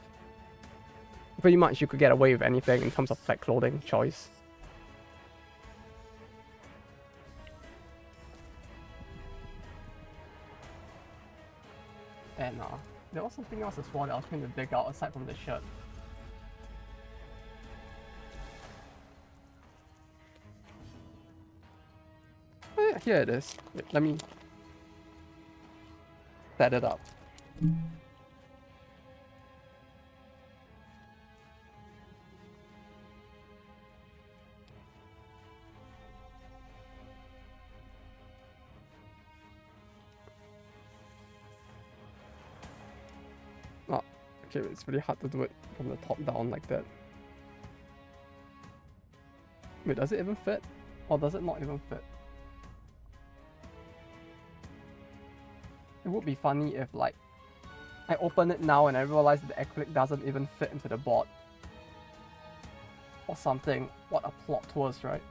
pretty much you could get away with anything in terms of like clothing choice. And there was something else as well that I was trying to dig out aside from the shirt. Oh yeah, here it is. Wait, let me set it up. Okay, it's really hard to do it from the top down like that. Wait, does it even fit? Or does it not even fit? It would be funny if like I open it now and I realize that the acrylic doesn't even fit into the board. Or something. What a plot twist, right?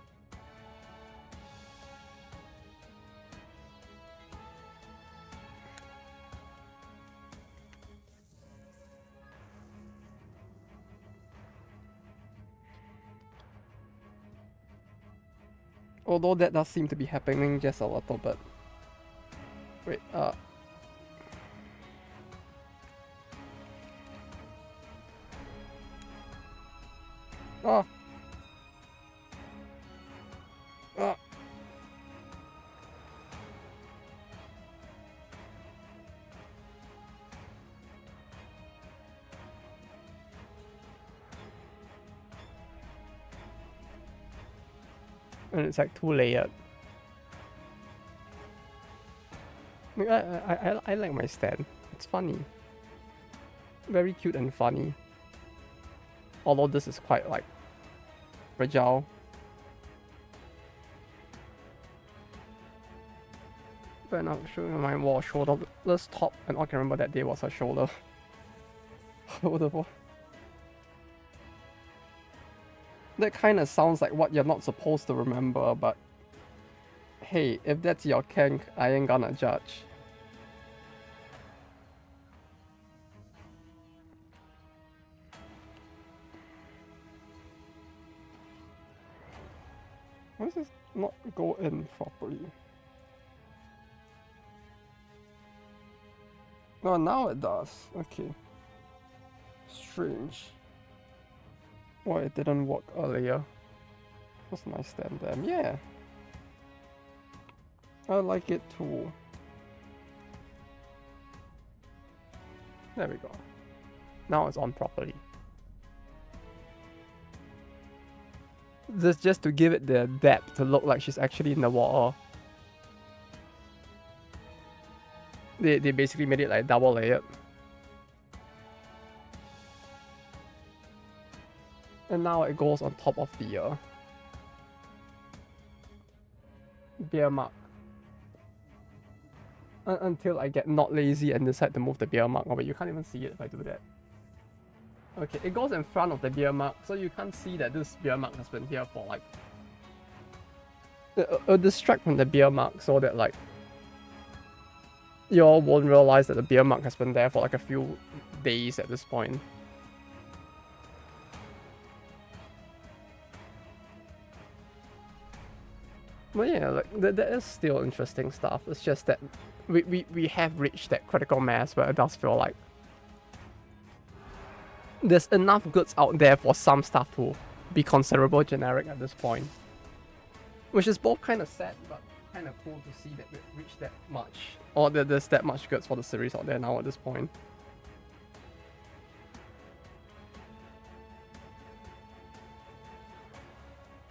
Although that does seem to be happening just a little bit. Wait, Oh! Oh! And it's like 2 layered. I like my stand. It's funny. Very cute and funny. Although this is quite like fragile. But now showing my wall shoulderless top, and all I can remember that day was her shoulder. What the fuck? That kind of sounds like what you're not supposed to remember, but hey, if that's your kink, I ain't gonna judge. Why does this not go in properly? No, now it does. Okay. Strange. Why it didn't work earlier. That's nice stand there. Yeah. I like it too. There we go. Now it's on properly. This just to give it the depth to look like she's actually in the water. They basically made it like double layered. And now it goes on top of the beer mark. Until I get not lazy and decide to move the beer mark. Oh, but you can't even see it if I do that. Okay, it goes in front of the beer mark, so you can't see that this beer mark has been here for like... distract from the beer mark so that like... you all won't realize that the beer mark has been there for like a few days at this point. But yeah, like there is still interesting stuff. It's just that we have reached that critical mass where it does feel like there's enough goods out there for some stuff to be considerable generic at this point. Which is both kind of sad, but kind of cool to see that we've reached that much. Or that there's that much goods for the series out there now at this point.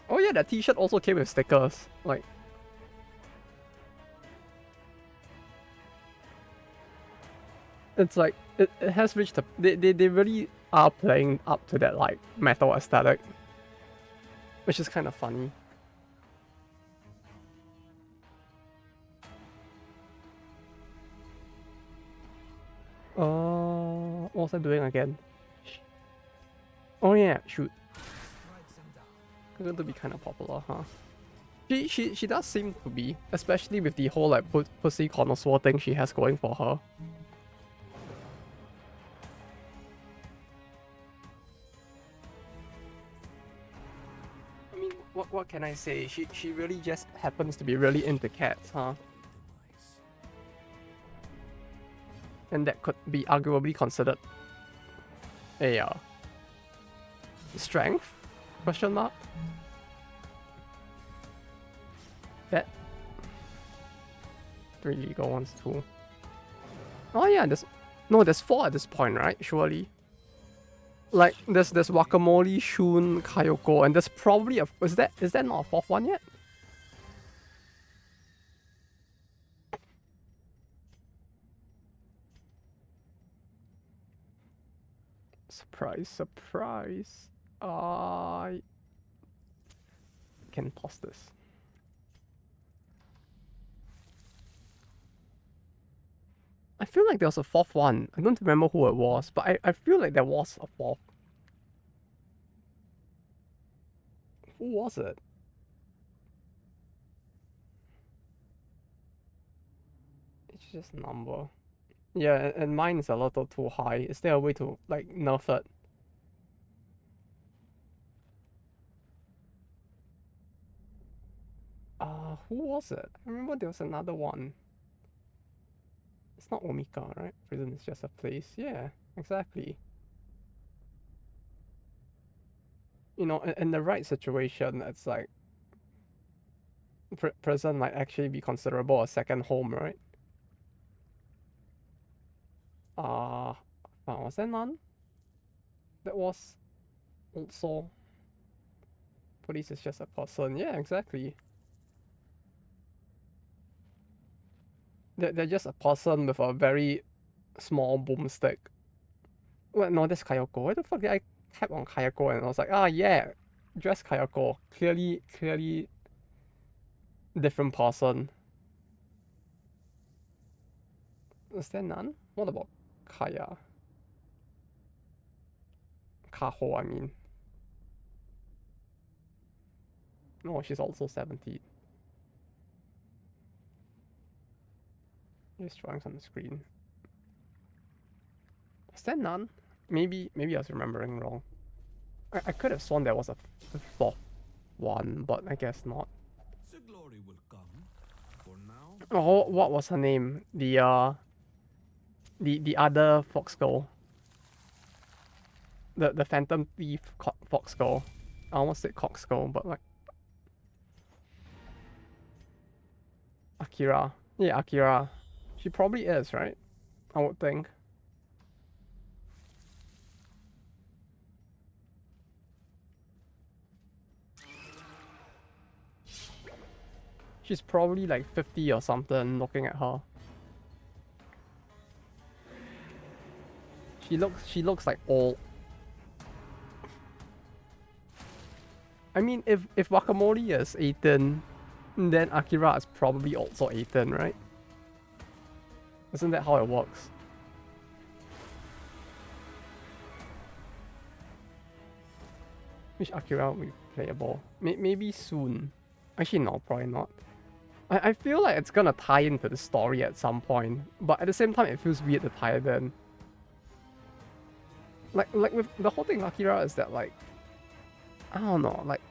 Oh yeah, that t-shirt also came with stickers. Like... it's like, it has reached a... They really are playing up to that like metal aesthetic. Which is kind of funny. What was I doing again? Oh yeah, shoot. Going to be kind of popular, huh? She does seem to be, especially with the whole like pussy connoisseur thing she has going for her. I mean, what can I say? She really just happens to be really into cats, huh? And that could be arguably considered a strength? Question mark? That 3 legal ones too. Oh yeah, there's 4 at this point, right? Surely. Like there's Guacamole, Shun, Kayoko, and there's probably a is that not a 4th one yet? Surprise, surprise. I can pause this. I feel like there was a fourth one. I don't remember who it was, but I feel like there was a fourth. Who was it? It's just a number. Yeah, and mine is a little too high. Is there a way to like nerf it? Who was it? I remember there was another one. It's not Omika, right? Prison is just a place. Yeah, exactly. You know, in the right situation, it's like prison might actually be considerable a second home, right? Was there none? That was also police is just a person. Yeah, exactly. They're just a person with a very small boomstick. Well, no, that's Kayoko. Why the fuck did I tap on Kayoko and I was like, yeah, just Kayoko. Clearly different person. Is there none? What about Kaya? Kaho, I mean. No, she's also 17. There's drawings on the screen. Is there none? Maybe I was remembering wrong. I could have sworn there was a fourth one, but I guess not. The glory will come. For now. Oh, what was her name? The other fox girl. The phantom thief fox girl. I almost said cox girl, but like Akira. Yeah, Akira. She probably is, right? I would think. She's probably like 50 or something looking at her. She looks like old. I mean, if Wakamori is 18, then Akira is probably also 18, right? Isn't that how it works? Which Akira will be playable? Maybe soon. Actually, no, probably not. I feel like it's gonna tie into the story at some point, but at the same time, it feels weird to tie it in. Like with the whole thing with Akira is that like, I don't know, like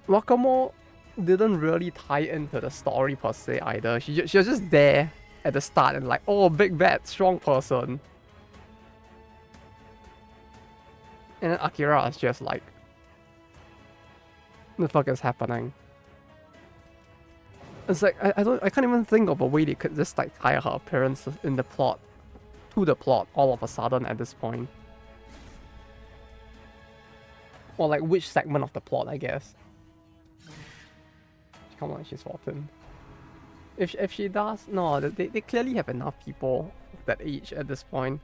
Wakamo didn't really tie into the story per se either. She was just there at the start and like, oh, big bad, strong person. And then Akira is just like, the fuck is happening? It's like I can't even think of a way they could just like tie her appearance in the plot to the plot all of a sudden at this point. Or like which segment of the plot, I guess. Come on, she's 14. If she does, no, they clearly have enough people of that age at this point.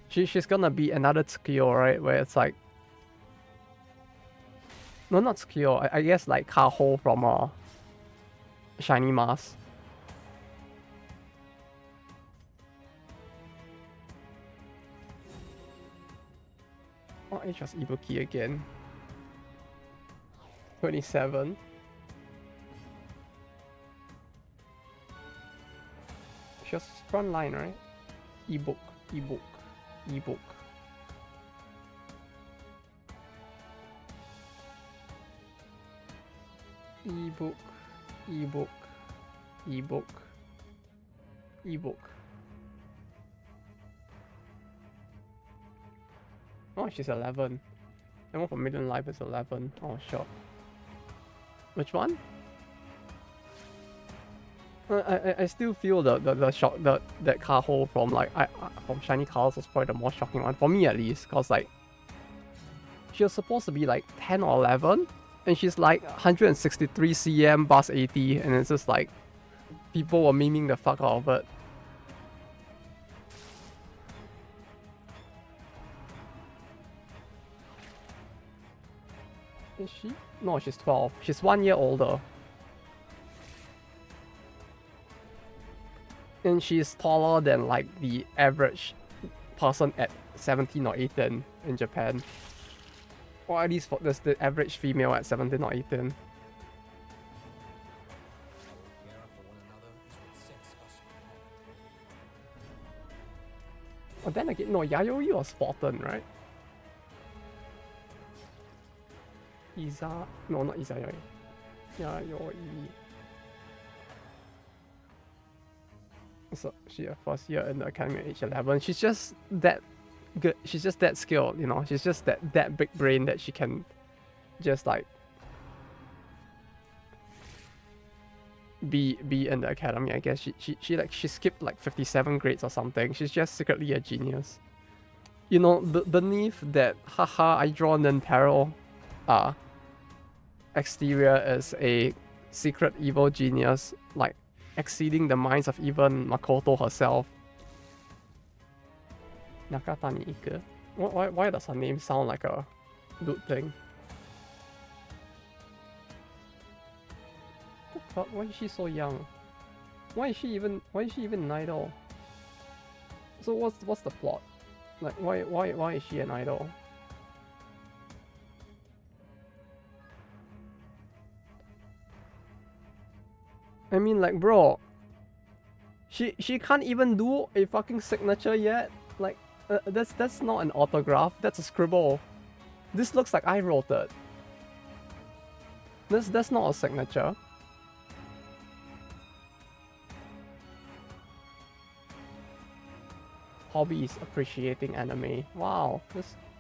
She's gonna be another Tsukio, right? Where it's like, no, not Tsukio. I guess like Kaho from Shiny Mask. What age was Ibuki again? 27. She was frontline, right? Ebook. Ebook. Ebook. Ebook. Ebook. Ebook. Ebook. Oh, she's 11. And one for Million Life is 11. Oh, sure. Which one? I still feel the shock that Kaho from like from Shiny Colors was probably the most shocking one for me at least, cause like she was supposed to be like 10 or 11, and she's like 163 cm, bus 80, and it's just like people were memeing the fuck out of it. Is she? No, she's 12. She's 1 year older. And she's taller than like the average person at 17 or 18 in Japan. Or at least for this, the average female at 17 or 18. Care for one another is what sets us apart. But then again, no, Yayoi was 14, right? No, not Izayoi. Yayoi. So she her first year in the academy at age 11. She's just that good. She's just that skilled, you know. She's just that big brain that she can just like be in the academy. I guess she skipped like 57 grades or something. She's just secretly a genius. You know, beneath that haha I draw Nintendo exterior is a secret evil genius, like exceeding the minds of even Makoto herself. Nakata ni Ike. Why does her name sound like a good thing? What the fuck? Why is she so young? Why is she even an idol? So what's the plot? Like why is she an idol? I mean, like, bro, she can't even do a fucking signature yet. Like, that's not an autograph. That's a scribble. This looks like I wrote it. That's not a signature. Hobby is appreciating anime. Wow,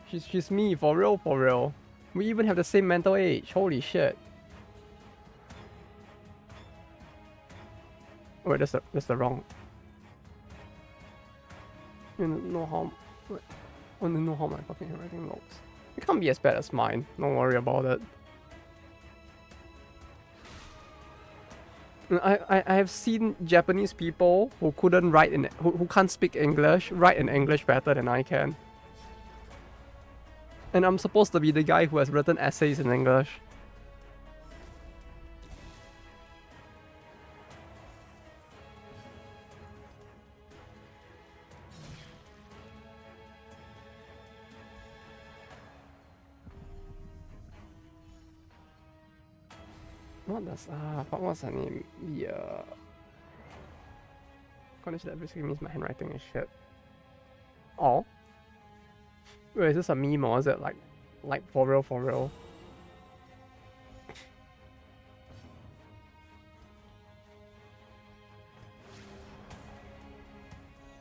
she's me for real, for real. We even have the same mental age. Holy shit. Wait, that's the wrong. You know how. I want to know how my fucking handwriting looks. It can't be as bad as mine. Don't worry about it. I have seen Japanese people who couldn't write who can't speak English write in English better than I can. And I'm supposed to be the guy who has written essays in English. What's her name? Condition that basically means my handwriting is shit. Oh? Wait, is this a meme or is it like for real, for real?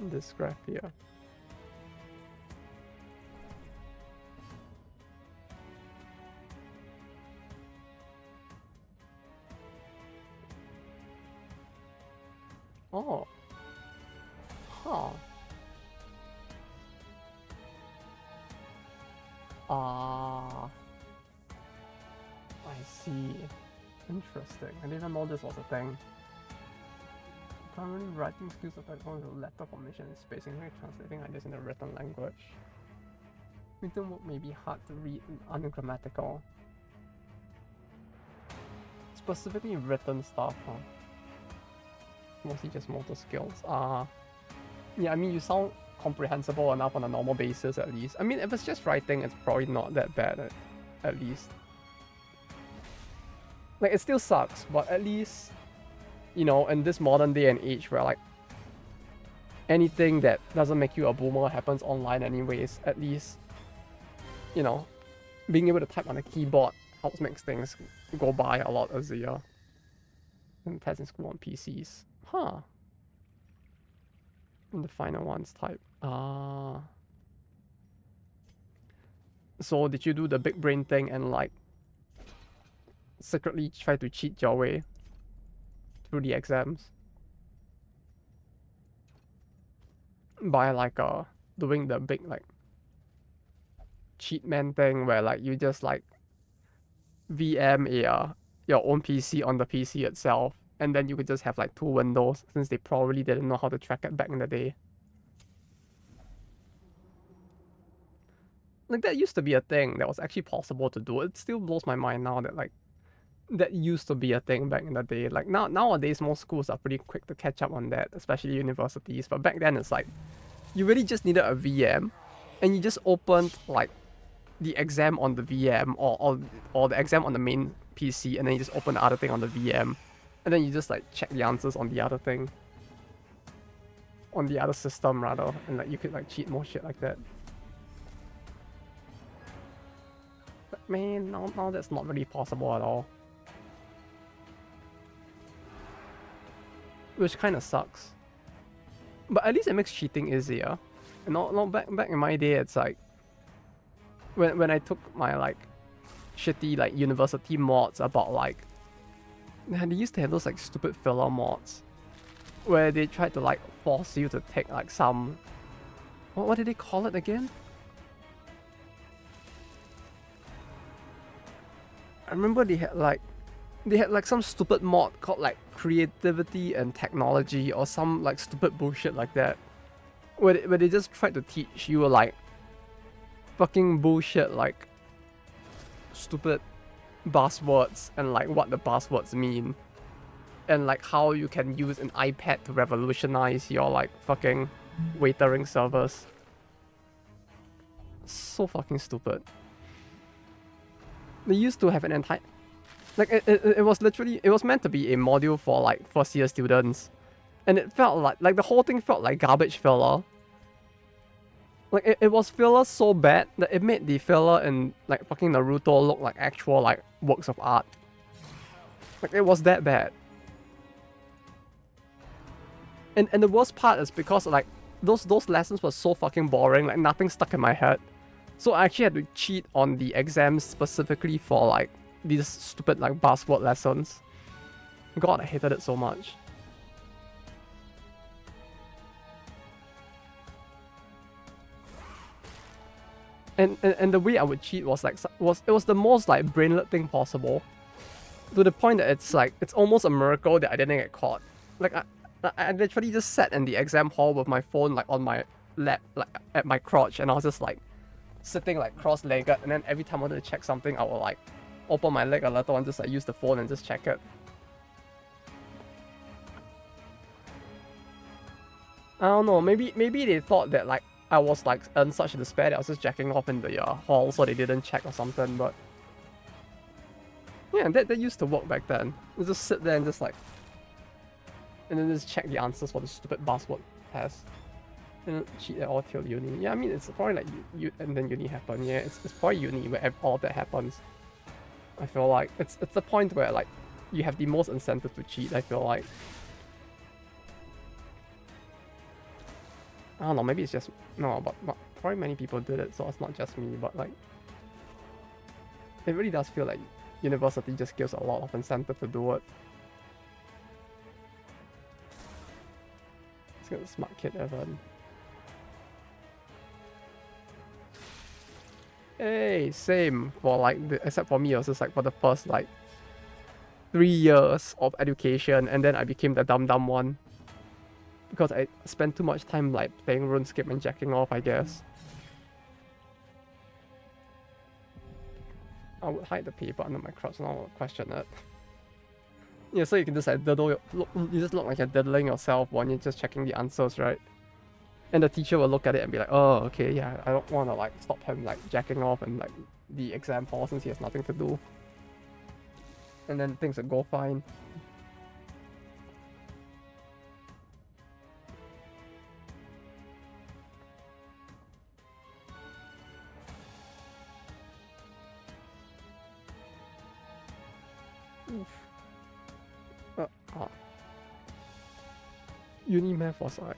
This graph here. Oh. Huh. Ah. I see. Interesting. I didn't even know this was a thing. Primarily writing skills affect only the letter formation and spacing, translating ideas in the written language. Written work may be hard to read and ungrammatical. Specifically written stuff, huh? Mostly just motor skills. Yeah, I mean, you sound comprehensible enough on a normal basis, at least. I mean, if it's just writing, it's probably not that bad, at least. Like, it still sucks, but at least, you know, in this modern day and age where, like, anything that doesn't make you a boomer happens online anyways, at least, you know, being able to type on a keyboard helps make things go by a lot easier. And tests in school on PCs. Huh. And the final ones type. So did you do the big brain thing and like secretly try to cheat your way through the exams? By like doing the big like cheat man thing where like you just like VM your own PC on the PC itself, and then you could just have like two windows since they probably didn't know how to track it back in the day. like that used to be a thing that was actually possible to do. It still blows my mind now that like that used to be a thing back in the day. Like nowadays most schools are pretty quick to catch up on that, especially universities. But back then it's like you really just needed a VM and you just opened like the exam on the VM or the exam on the main PC, and then you just open the other thing on the VM, and then you just like check the answers on the other thing, on the other system rather, and like you could like cheat more shit like that. But man, now that's not really possible at all, which kind of sucks. But at least it makes cheating easier. And not back in my day, it's like when I took my like shitty like university mods about like, man, they used to have those like stupid filler mods where they tried to like force you to take like some, what did they call it again? I remember they had like some stupid mod called like creativity and technology or some like stupid bullshit like that, where they just tried to teach you like fucking bullshit like stupid buzzwords and like what the buzzwords mean, and like how you can use an iPad to revolutionize your like fucking waitering service. So fucking stupid. They used to have an entire, like it was literally, it was meant to be a module for like first year students, and it felt like the whole thing felt like garbage filler. Like it was filler so bad that it made the filler in like fucking Naruto look like actual like works of art. Like it was that bad. And the worst part is because like those lessons were so fucking boring, like nothing stuck in my head. So I actually had to cheat on the exams specifically for like these stupid like buzzword lessons. God, I hated it so much. And the way I would cheat was like it was the most like brainlet thing possible, to the point that it's like it's almost a miracle that I didn't get caught. Like I literally just sat in the exam hall with my phone like on my lap, like at my crotch, and I was just like sitting like cross-legged, and then every time I wanted to check something, I would like open my leg a little and just like use the phone and just check it. I don't know, maybe they thought that like I was like in such despair that I was just jacking off in the hall, so they didn't check or something. But yeah, that used to work back then. You just sit there and just like, and then just check the answers for the stupid buzzword test. And cheat at all till uni. Yeah, I mean it's probably like you and then uni happen. Yeah, it's probably uni where all that happens. I feel like it's the point where like you have the most incentive to cheat. I feel like. I don't know, maybe it's just no, but probably many people did it, so it's not just me. But like, it really does feel like university just gives a lot of incentive to do it. Let's get the smart kid Evan. Hey, same for like except for me, it was just like for the first like 3 years of education, and then I became the dumb one. Because I spent too much time like playing RuneScape and jacking off, I guess. I would hide the paper under my crotch and I would question it. Yeah, so you can just like diddle you just look like you're diddling yourself when you're just checking the answers, right? And the teacher will look at it and be like, oh, okay, yeah, I don't want to like stop him like jacking off in like the exam hall since he has nothing to do. And then things will go fine. Uni math was like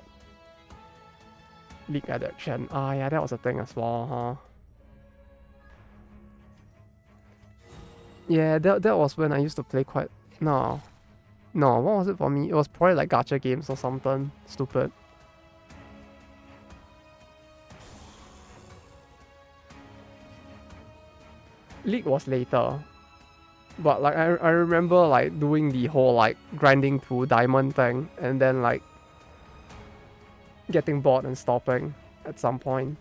league addiction. Ah, yeah, that was a thing as well, huh? Yeah, that was when I used to play quite. No, what was it for me? It was probably like gacha games or something stupid. League was later. But like I remember like doing the whole like grinding to diamond thing and then like getting bored and stopping at some point.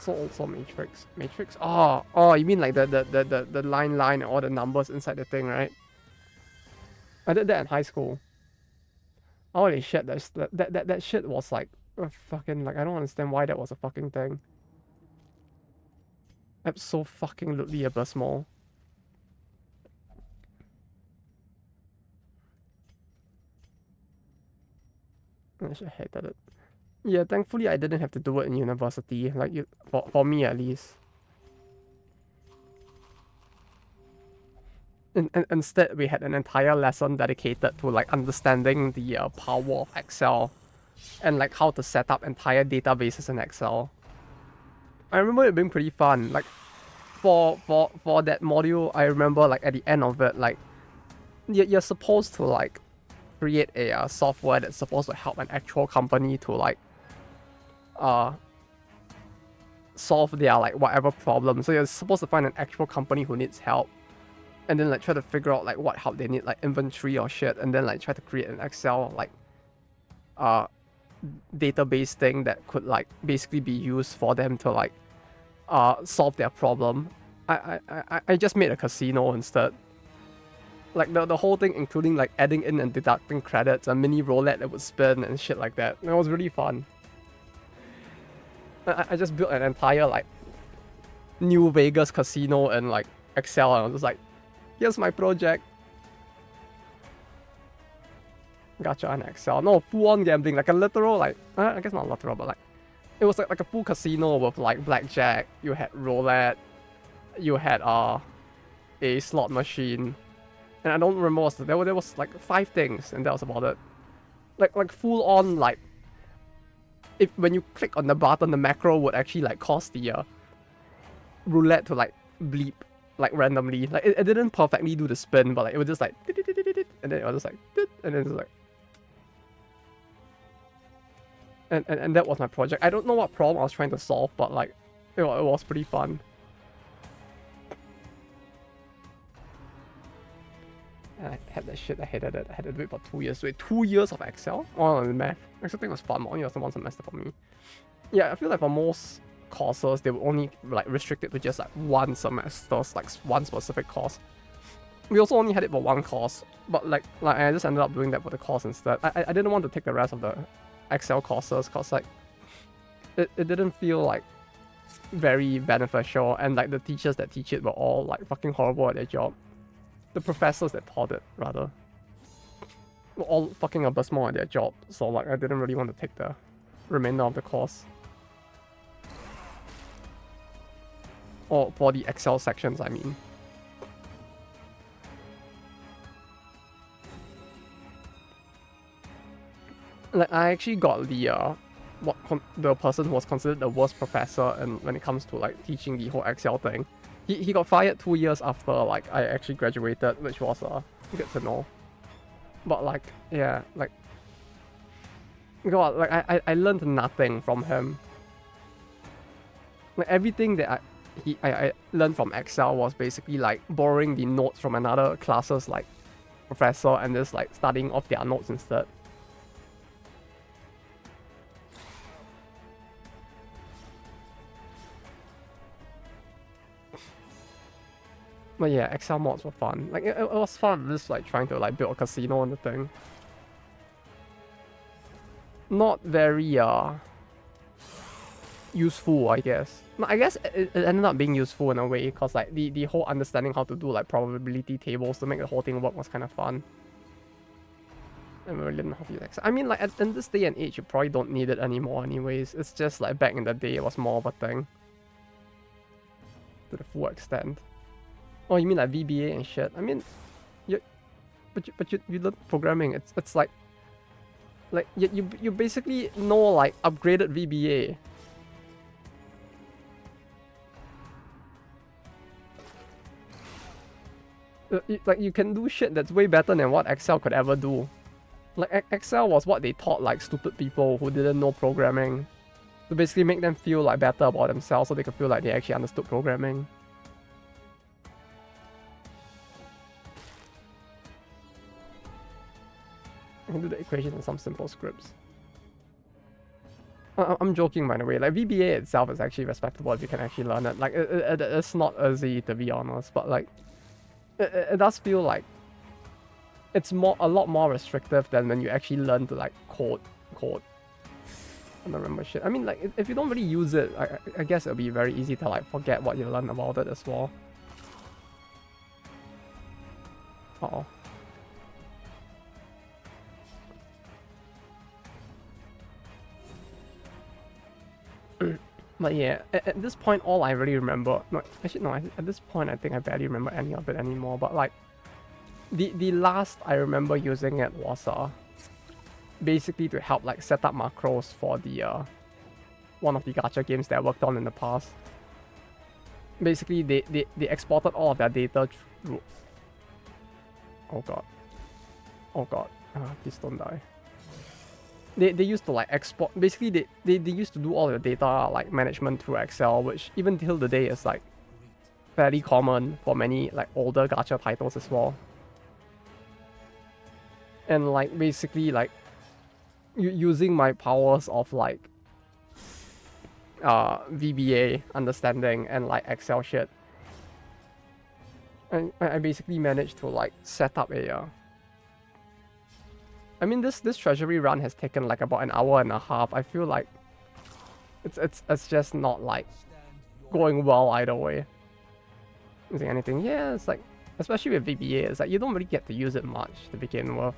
also matrix. Matrix? Oh, you mean like the line and all the numbers inside the thing, right? I did that in high school. Holy shit, that shit was like fucking like I don't understand why that was a fucking thing. That's so fucking literally abysmal. I should hated it. Yeah, thankfully I didn't have to do it in university, like for me at least. Instead, we had an entire lesson dedicated to like understanding the power of Excel and like how to set up entire databases in Excel. I remember it being pretty fun. Like for that module, I remember like at the end of it, like you're supposed to like create a software that's supposed to help an actual company to like solve their like whatever problem. So you're supposed to find an actual company who needs help, and then like try to figure out like what help they need, like inventory or shit, and then like try to create an Excel like database thing that could like basically be used for them to like solve their problem. I just made a casino instead. Like the whole thing, including like adding in and deducting credits, a mini roulette that would spin and shit like that. It was really fun. I just built an entire like New Vegas casino in like Excel, and I was just like, here's my project. Gotcha in Excel. No, full on gambling, like a literal like I guess not literal, but like it was like a full casino with like blackjack. You had roulette. You had a slot machine, and I don't remember what there was like 5 things, and that was about it. Like full on like if when you click on the button, the macro would actually like cause the roulette to like bleep like randomly. Like it didn't perfectly do the spin, but like it was just like and then it was just like and then it was like and that was my project. I don't know what problem I was trying to solve, but like it was pretty fun. And I had that shit. I hated it. I had to do it for 2 years. Wait, 2 years of Excel? Oh, math. Excel thing was fun. Only was one semester for me. Yeah, I feel like for most courses, they were only like restricted to just like one semester, like one specific course. We also only had it for one course, but like I just ended up doing that for the course instead. I didn't want to take the rest of the Excel courses because like it didn't feel like very beneficial, and like the teachers that teach it were all like fucking horrible at their job. The professors that taught it, rather, were all fucking abysmal at their job, so like I didn't really want to take the remainder of the course. Or for the Excel sections, I mean. Like I actually got the the person who was considered the worst professor, and when it comes to like teaching the whole Excel thing. He got fired 2 years after like I actually graduated, which was good to know. But like yeah, like God, like I learned nothing from him. Like everything that I learned from Excel was basically like borrowing the notes from another classes like professor and just like studying off their notes instead. But yeah, Excel mods were fun. Like it was fun just like trying to like build a casino on the thing. Not very useful, I guess. No, I guess it ended up being useful in a way, because like the whole understanding how to do like probability tables to make the whole thing work was kind of fun. I really didn't know how to use Excel. I mean, like in this day and age, you probably don't need it anymore anyways. It's just like back in the day, it was more of a thing. To the full extent. Oh, you mean like VBA and shit? I mean, you learn programming. It's like you basically know like upgraded VBA. Like you can do shit that's way better than what Excel could ever do. Like Excel was what they taught like stupid people who didn't know programming, to basically make them feel like better about themselves, so they could feel like they actually understood programming. I can do the equation in some simple scripts. I'm joking, by the way. Like, VBA itself is actually respectable if you can actually learn it. Like, it's not easy, to be honest, but like, it does feel like it's a lot more restrictive than when you actually learn to like code. I don't remember shit. I mean, like, if you don't really use it, I guess it'll be very easy to like forget what you learned about it as well. Uh-oh. But yeah, at this point, all I really remember... No, actually, no, at this point, I think I barely remember any of it anymore. But like, the last I remember using it was basically to help like set up macros for the one of the gacha games that I worked on in the past. Basically, they exported all of their data through... Oh god. Oh god. Please don't die. They used to like export, basically they used to do all the data like management through Excel, which even till the day is like fairly common for many like older gacha titles as well. And like basically like using my powers of like VBA understanding and like Excel shit, and I basically managed to like set up a I mean, this treasury run has taken like about an hour and a half. I feel like it's just not like going well either way. Using anything, yeah, it's like, especially with VBA, it's like you don't really get to use it much to begin with.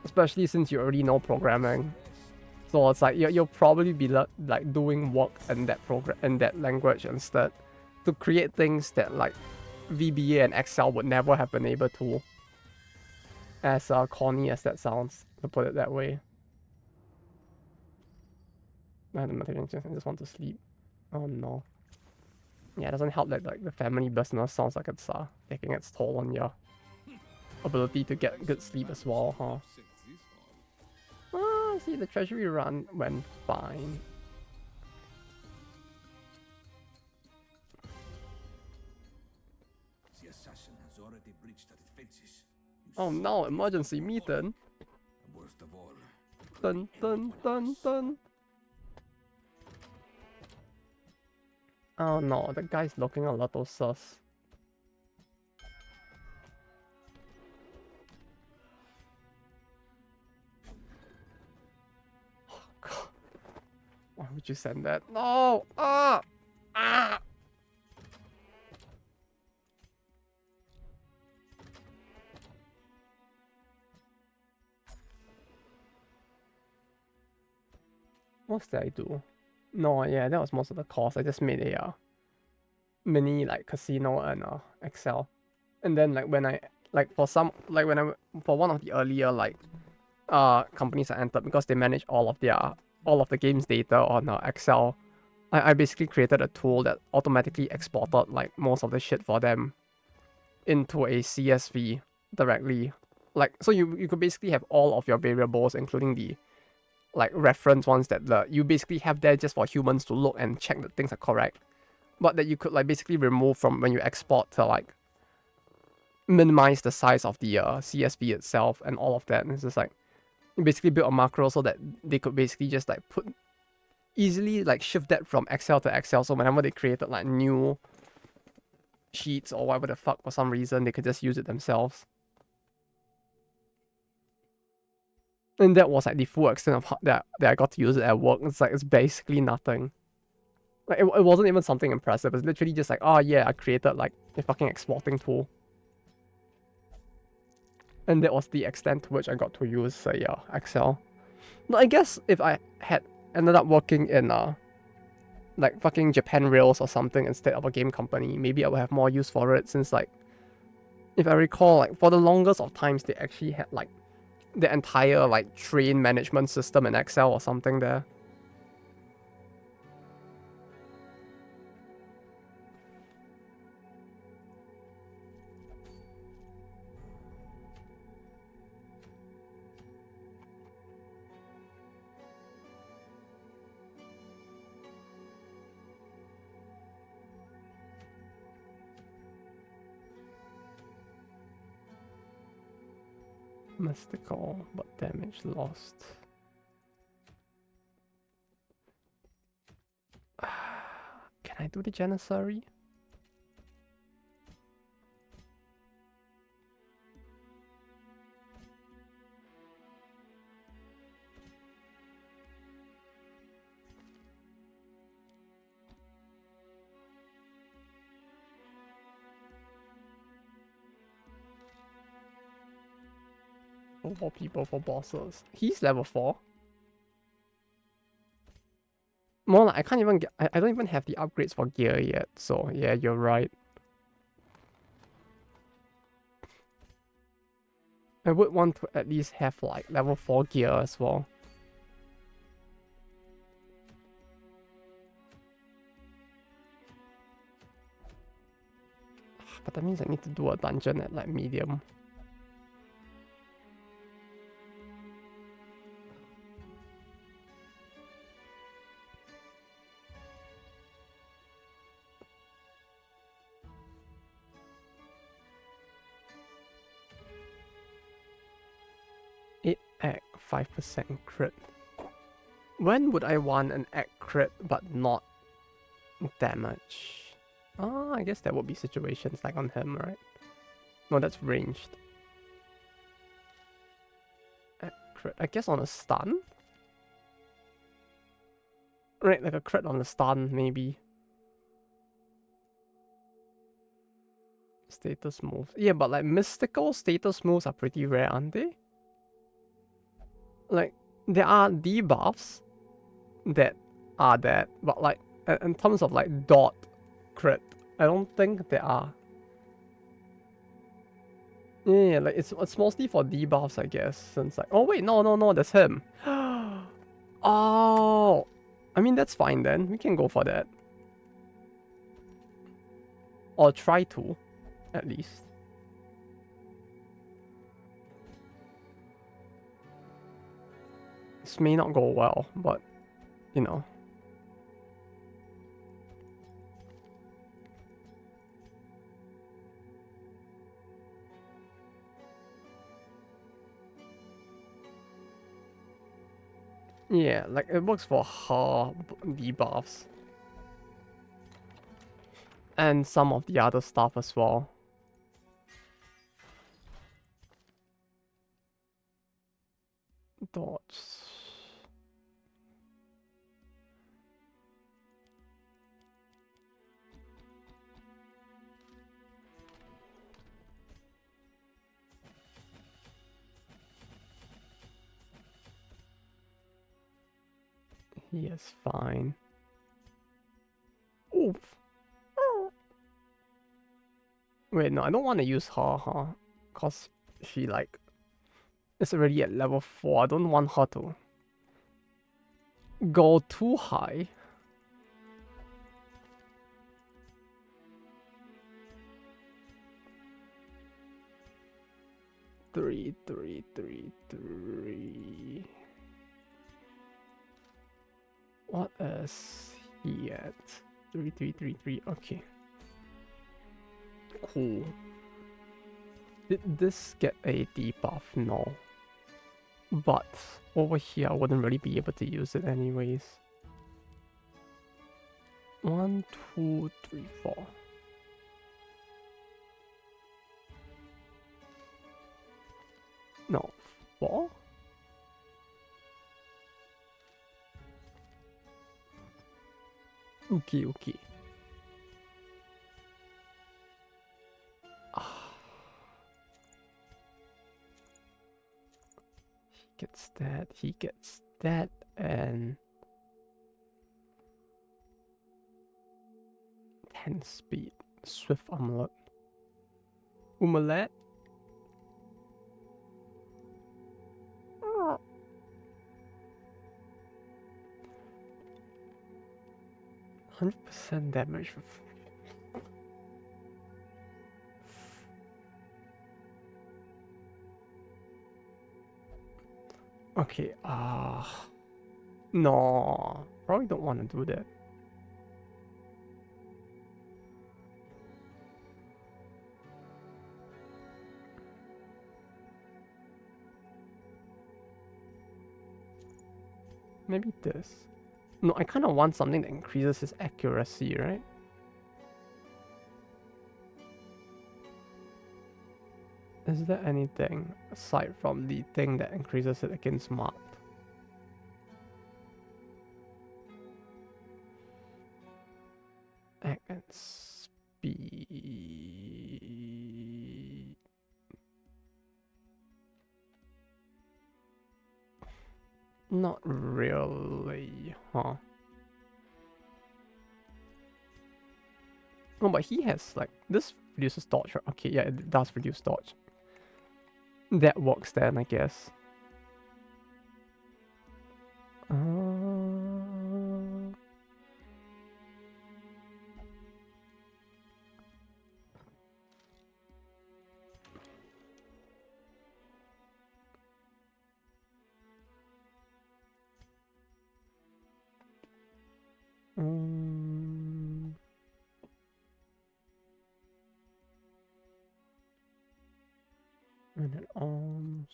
Especially since you already know programming, so it's like you'll probably be like doing work in that language instead, to create things that like VBA and Excel would never have been able to. As corny as that sounds, to put it that way. I just want to sleep. Oh no. Yeah, it doesn't help that like the family business sounds like it's taking its toll on your ability to get good sleep as well, huh? See, the treasury run went fine. The assassin has already breached the defenses. Oh no, emergency meeting. Worst of all. Dun dun dun dun. Oh no, the guy's looking a little sus. Oh god. Why would you send that? No! Ah! Ah! What did I do? No, yeah, that was most of the cost. I just made a mini like casino and Excel. And then like when I like for some like when I for one of the earlier like companies I entered, because they manage all of the game's data on Excel, I basically created a tool that automatically exported like most of the shit for them into a CSV directly. Like, so you could basically have all of your variables, including the like reference ones that you basically have there just for humans to look and check that things are correct, but that you could like basically remove from when you export to like minimize the size of the CSV itself and all of that. And it's just like you basically build a macro so that they could basically just like easily like shift that from Excel to Excel. So whenever they created like new sheets or whatever the fuck for some reason, they could just use it themselves. And that was like the full extent of how that I got to use it at work. It's like, it's basically nothing. Like, it wasn't even something impressive. It's literally just like, oh yeah, I created like a fucking exporting tool. And that was the extent to which I got to use Excel. Now, I guess if I had ended up working in like fucking Japan Rails or something instead of a game company, maybe I would have more use for it, since like, if I recall, like for the longest of times, they actually had like the entire like train management system in Excel or something there. Mystical, but damage lost. Can I do the Janissary? Four people for bosses. He's level 4. More like I can't even get. I don't even have the upgrades for gear yet. So yeah, you're right. I would want to at least have like level 4 gear as well. But that means I need to do a dungeon at like medium. Egg 5% crit. When would I want an egg crit but not damage? Ah, I guess there would be situations like on him, right? No, that's ranged. Egg crit. I guess on a stun? Right, like a crit on a stun, maybe. Status moves. Yeah, but like mystical status moves are pretty rare, aren't they? Like, there are debuffs that are that, but like, in terms of like dot crit, I don't think there are. Yeah, like it's mostly for debuffs, I guess. Since like, oh wait, no, that's him. Oh, I mean that's fine then. We can go for that, or try to, at least. This may not go well, but you know. Yeah, like it works for her debuffs. And some of the other stuff as well. Dodge. He is fine. Oof. Wait, no, I don't want to use her, huh? Cause she like is already at level 4. I don't want her to go too high. Three. What is he at? 3. Okay. Cool. Did this get a debuff? No. But over here, I wouldn't really be able to use it anyways. 1, 2, 3, 4. No, 4? Okay. He gets that, and 10 speed. Swift Omelette. 100% damage. Okay, no. Probably don't want to do that. Maybe this. No, I kind of want something that increases his accuracy, right? Is there anything aside from the thing that increases it against marked? Act and speed. Not really, huh? No, but he has like this reduces dodge, right? Okay, yeah, it does reduce dodge. That works then, I guess. And then arms.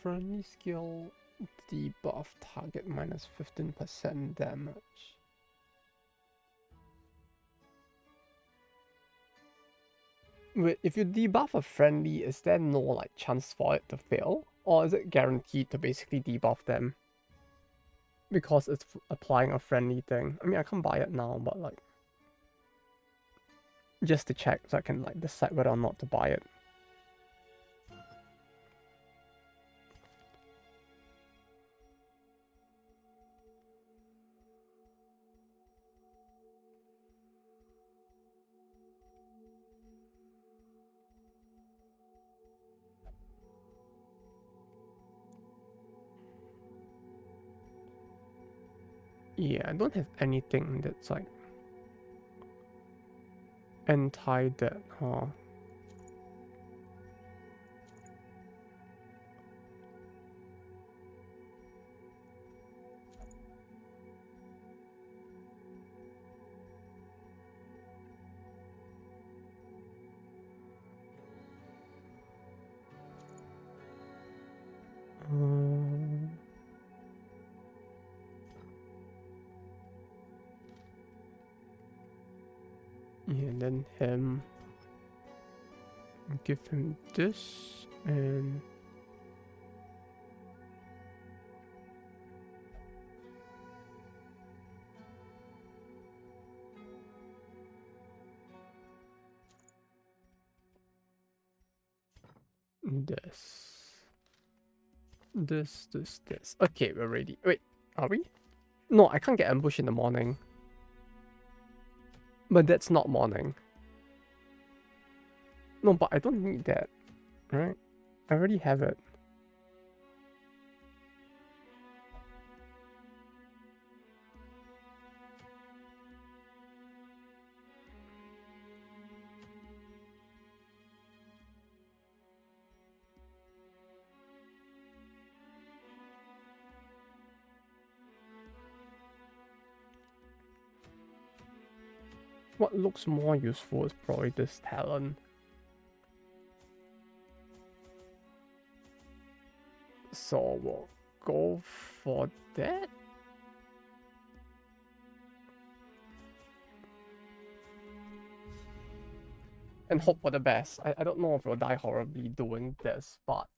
Friendly skill debuff target minus 15% damage. Wait, if you debuff a friendly, is there no like chance for it to fail? Or is it guaranteed to basically debuff them? Because it's applying a friendly thing. I mean, I can't buy it now, but like... just to check so I can like decide whether or not to buy it. Yeah, I don't have anything that's like anti-that, huh? Yeah, and then him. Give him this and this. Okay, we're ready. Wait, are we? No, I can't get ambush in the morning. But that's not morning. No, but I don't need that, right? I already have it. What looks more useful is probably this talent. So we'll go for that. And hope for the best. I don't know if we'll die horribly doing this, but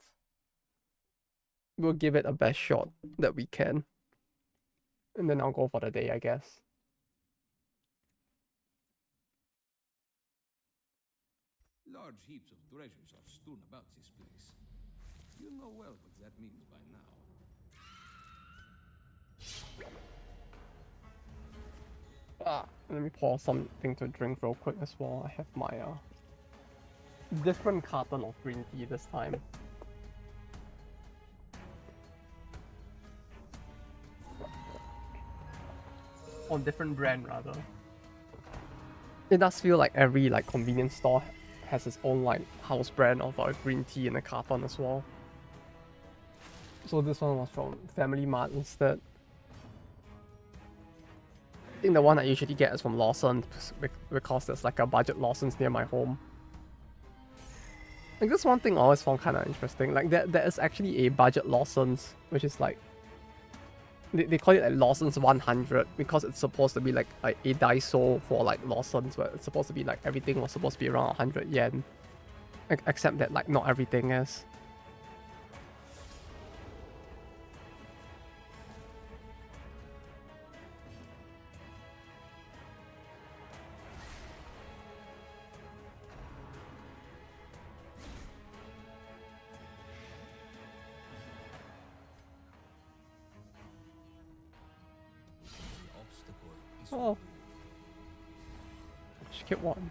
we'll give it a best shot that we can. And then I'll go for the day, I guess. Large heaps of treasures are strewn about this place. You know well what that means by now. Let me pour something to drink real quick as well. I have my different carton of green tea this time. Or different brand rather. It does feel like every like convenience store has its own like house brand of green tea in a carton as well. So this one was from Family Mart instead. I think the one I usually get is from Lawson because there's like a budget Lawson's near my home. Like this one thing I always found kind of interesting. Like there is actually a budget Lawson's, which is like they call it like Lawson's 100 because it's supposed to be like a Daiso for like Lawson's, but it's supposed to be like everything was supposed to be around 100 yen, except that like not everything is. Oh. Skip one.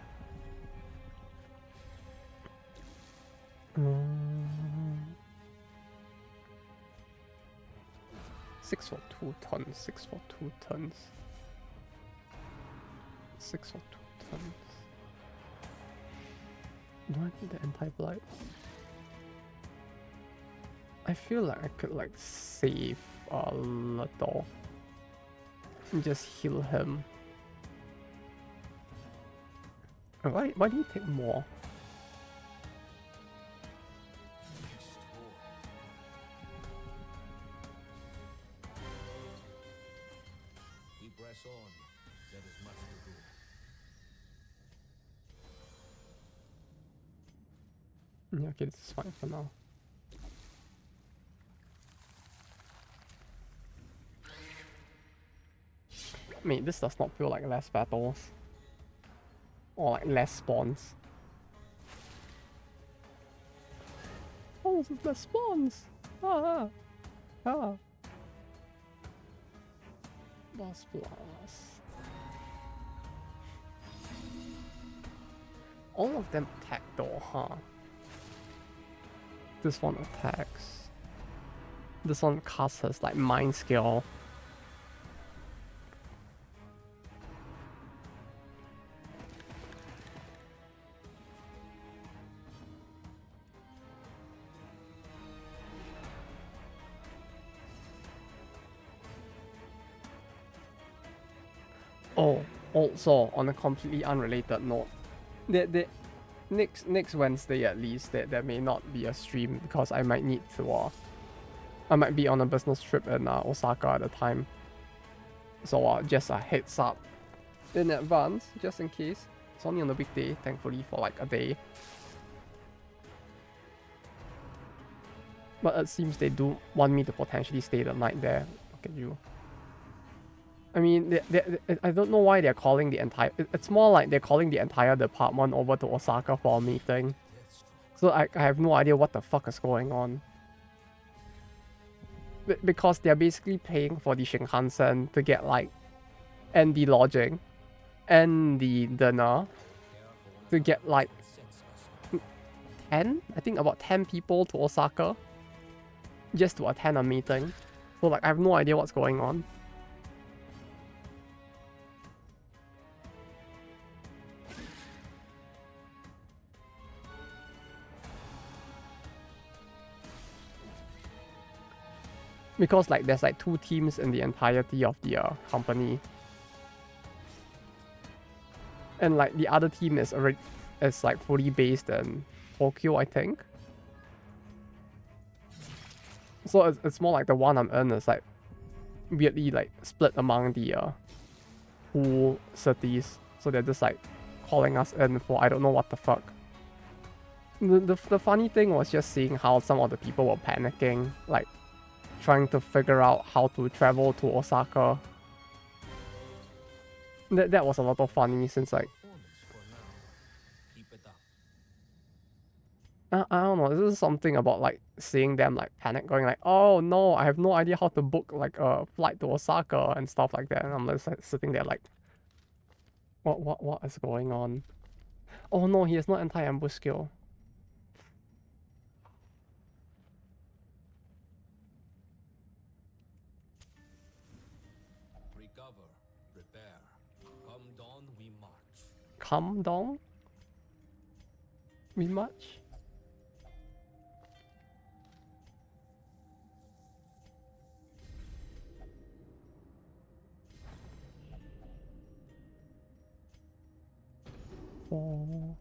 6 for 2 tons, 6 for 2 tons. 6 for 2 tons. Do I need the anti-blight? I feel like I could like save a little. And just heal him. Why do you take more? We press on. There is much to do. Yeah, okay, this is fine for now. Mate, this does not feel like less battles. Or like less spawns. Oh, this is less spawns! Ah! Ah! Boss blast. All of them attack though, huh? This one attacks. This one casts his like mind skill. Oh, also on a completely unrelated note, next Wednesday at least there may not be a stream because I might need to I might be on a business trip in Osaka at the time. So just a heads up in advance, just in case. It's only on a weekday, thankfully, for like a day. But it seems they do want me to potentially stay the night there. Look at you. I mean, I don't know why they're calling the entire... It's more like they're calling the entire department over to Osaka for a meeting. So I have no idea what the fuck is going on. Because they're basically paying for the Shinkansen to get like... And the lodging. And the dinner. To get like... 10? I think about 10 people to Osaka. Just to attend a meeting. So like I have no idea what's going on. Because like there's like 2 teams in the entirety of the company. And like the other team is like fully based in Tokyo, I think. So it's more like the one I'm in is like weirdly like split among the 2 cities. So they're just like calling us in for I don't know what the fuck. The funny thing was just seeing how some of the people were panicking, like trying to figure out how to travel to Osaka. That was a lot of funny since like I don't know, this is something about like seeing them like panic going like, oh no, I have no idea how to book like a flight to Osaka and stuff like that, and I'm just like, sitting there like what is going on? Oh no, he has no anti-ambush skill. Recover, prepare. Come dawn, we march. Come down? We march? Oh.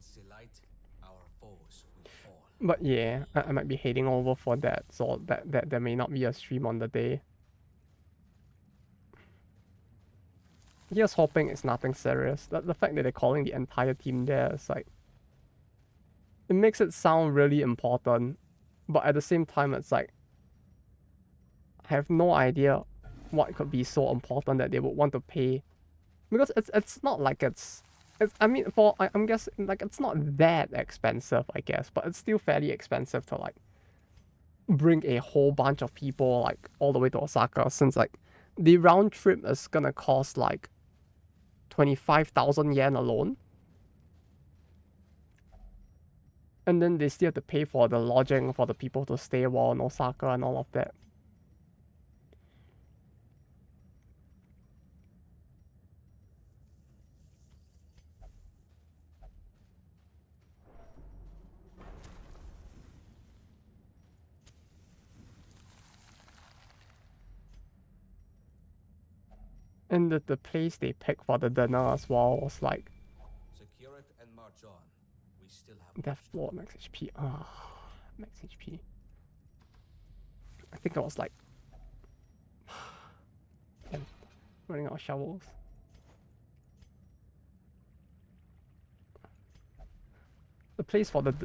against the light, our foes will fall. But yeah, I might be heading over for that, so that there may not be a stream on the day. Here's hoping it's nothing serious. The fact that they're calling the entire team there is like, it makes it sound really important, but at the same time it's like, I have no idea what could be so important that they would want to pay, because it's not like it's I mean, I'm guessing like it's not that expensive, I guess, but it's still fairly expensive to like bring a whole bunch of people like all the way to Osaka, since like the round trip is gonna cost like 25,000 yen alone. And then they still have to pay for the lodging for the people to stay while in Osaka and all of that. And the place they picked for the dinner as well was like Secure it and march on. We still have Death Floor, max HP. Max HP. I think I was like running out of shovels. The place for the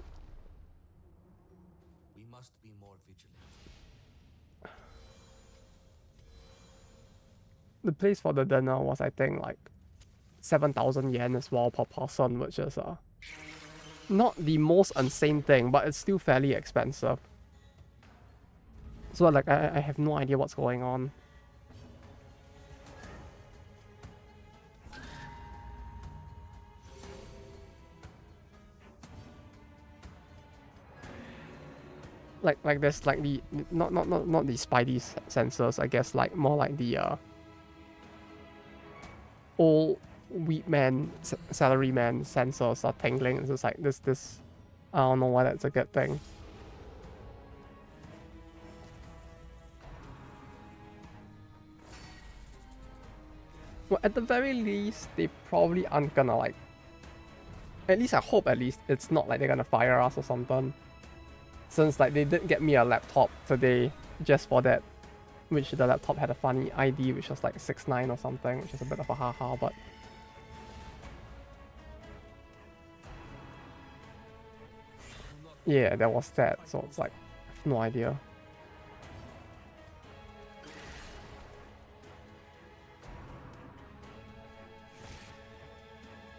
We must be more vigilant. the place for the dinner was, I think, like 7,000 yen as well per person, which is not the most insane thing, but it's still fairly expensive. So like I have no idea what's going on. Like there's like the not the spidey sensors, I guess, like more like the old Wheatman salaryman sensors are tingling. It's just like this I don't know why that's a good thing. Well, at the very least, they probably aren't gonna like, at least I hope at least it's not like they're gonna fire us or something. Since like they did get me a laptop today just for that, which the laptop had a funny ID which was like 69 or something, which is a bit of a haha, but yeah, there was that, so it's like, I have no idea.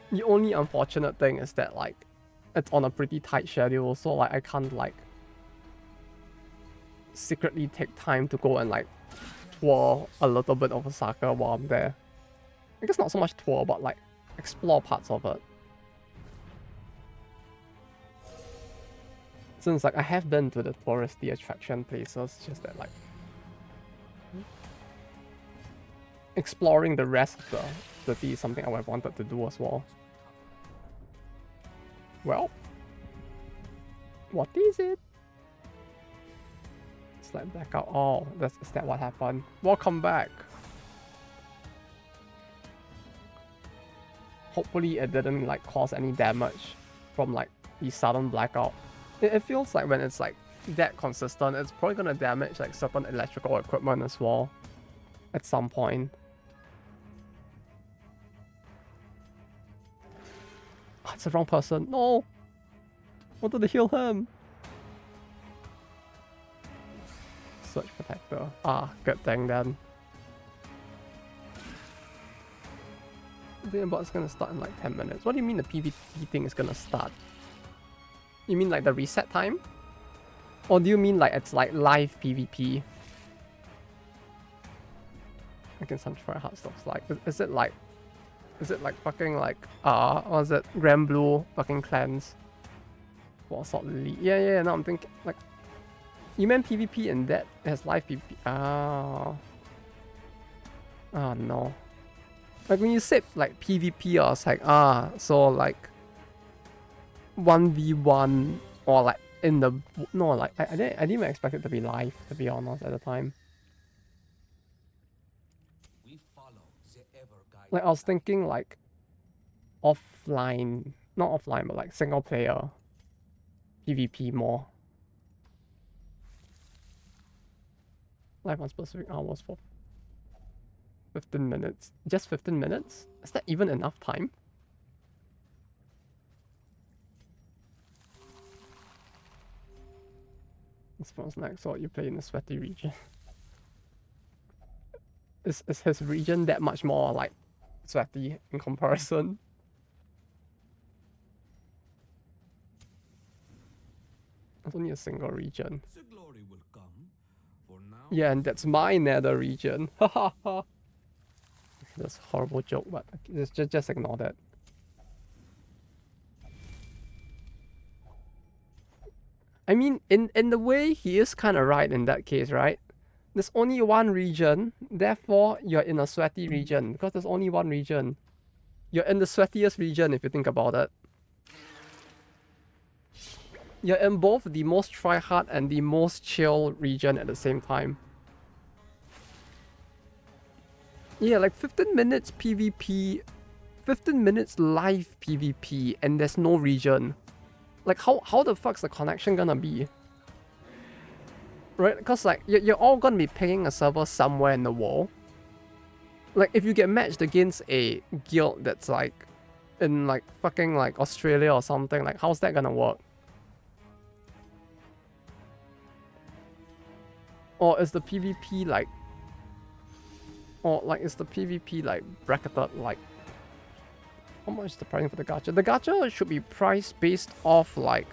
The only unfortunate thing is that like it's on a pretty tight schedule, so like I can't like secretly take time to go and like tour a little bit of Osaka while I'm there. I guess not so much tour, but like explore parts of it. Since like I have been to the touristy attraction places, just that like exploring the rest of the city is something I would have wanted to do as well. Well, what is it? It's like blackout. Oh, is that what happened? Welcome back. Hopefully it didn't like cause any damage from like the sudden blackout. It feels like when it's like that consistent, it's probably gonna damage like certain electrical equipment as well at some point. Oh, it's the wrong person. No! Wanted to heal him. Search protector. Ah, good thing then. The bot's gonna start in like 10 minutes. What do you mean the PvP thing is gonna start? You mean like the reset time? Or do you mean like it's like live PvP? I can search for hard stuff like. Is it like fucking like or is it Grand Blue fucking clans? War Assault Lily. Yeah, no, I'm thinking like you meant PvP and that has live PvP. Oh no. Like when you said like PvP, I was like, so like 1v1 or like in the no, like I didn't even expect it to be live, to be honest, at the time. Like I was thinking like offline Not offline, but like single player PvP more. Live on specific hours for 15 minutes. Just 15 minutes? Is that even enough time? It sounds like so you play in a sweaty region. Is his region that much more like sweaty in comparison? It's only a single region. The glory will come. For now. Yeah, and that's my nether region. Hahaha. That's a horrible joke, but just ignore that. I mean, in the way, he is kind of right in that case, right? There's only one region, therefore you're in a sweaty region because there's only one region. You're in the sweatiest region if you think about it. You're in both the most try-hard and the most chill region at the same time. Yeah, like 15 minutes PvP, 15 minutes live PvP, and there's no region. Like, how the fuck's the connection gonna be? Right? Because, like, you're all gonna be picking a server somewhere in the world. Like, if you get matched against a guild that's, like, in, like, fucking, like, Australia or something, like, how's that gonna work? Or is the PvP, like... Or, like, is the PvP, like, bracketed, like... How much is the pricing for the gacha? The gacha should be priced based off, like,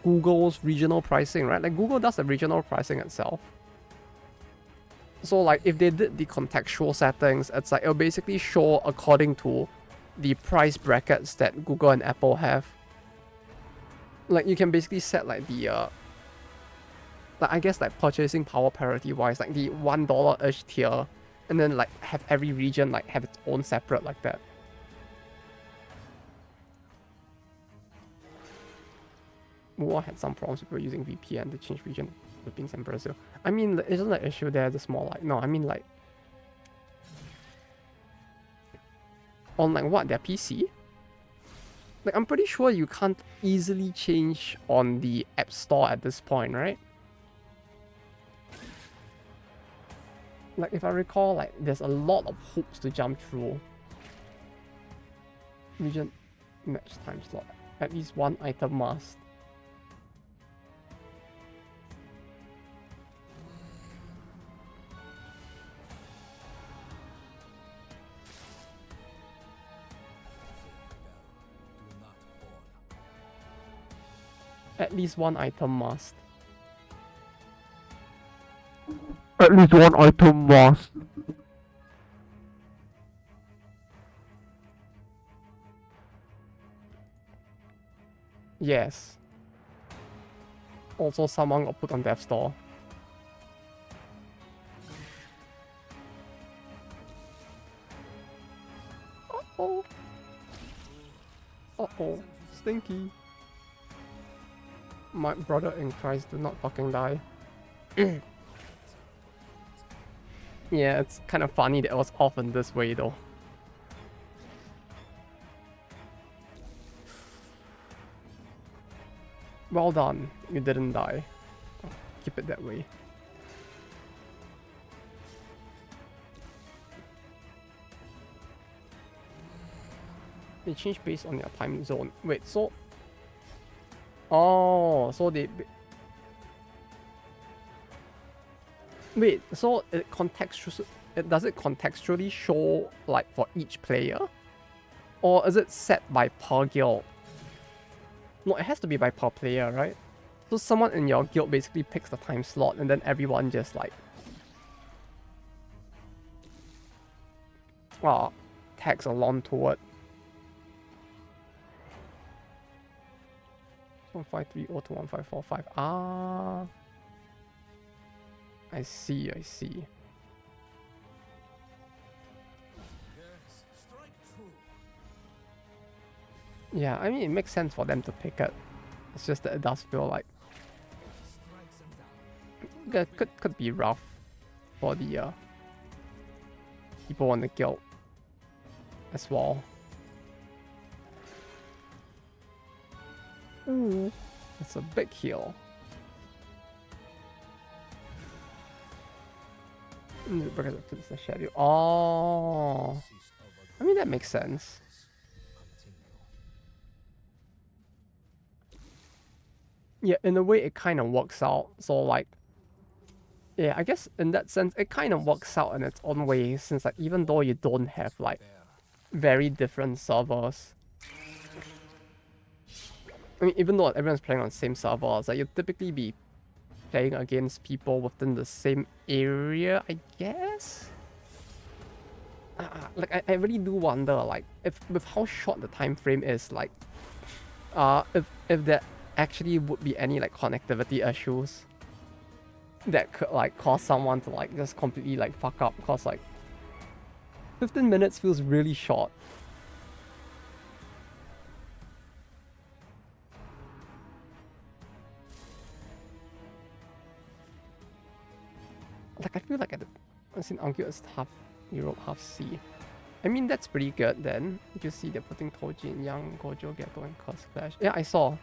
Google's regional pricing, right? Like, Google does the regional pricing itself. So, like, if they did the contextual settings, it's like, it'll basically show according to the price brackets that Google and Apple have. Like, you can basically set, like, the, like, I guess, like, purchasing power parity-wise, like, the $1-ish tier, and then, like, have every region, like, have its own separate like that. Mua had some problems with people using VPN to change region to Philippines and Brazil. I mean, isn't the issue there just more like... No, I mean like... On like what, their PC? Like, I'm pretty sure you can't easily change on the App Store at this point, right? Like, if I recall, like, there's a lot of hoops to jump through. Region match time slot. At least one item must. At least one item must. At least one item must. Yes. Also, someone got put on Death Store. Uh-oh. Uh-oh. Stinky. My brother in Christ, do not fucking die. Yeah, it's kind of funny that it was often this way though. Well done, you didn't die. Keep it that way. They change based on their time zone. Wait, so... Oh, so they... Wait, so it does it contextually show like for each player? Or is it set by per guild? No, it has to be by per player, right? So someone in your guild basically picks the time slot and then everyone just like... tags along to it. 153 or to 1545. Ah, I see, I see. Yes, strike true. Yeah, I mean, it makes sense for them to pick it. It's just that it does feel like it could be rough for the people on the guild as well. Ooh, it's a big heal. Because it's the schedule. Oh, I mean that makes sense. Yeah, in a way it kind of works out. So like, yeah, I guess in that sense it kind of works out in its own way, since like even though you don't have like very different servers. I mean, even though everyone's playing on the same servers, like you typically be playing against people within the same area, I guess. Like I really do wonder, like, if with how short the time frame is, like, if there actually would be any like connectivity issues that could like cause someone to like just completely like fuck up, because like 15 minutes feels really short. Like I feel like as in Ankyou is half Europe, half sea. I mean that's pretty good then. You can see they're putting Toji in Young, Gojo, Ghetto, and Curse Clash. Yeah, I saw.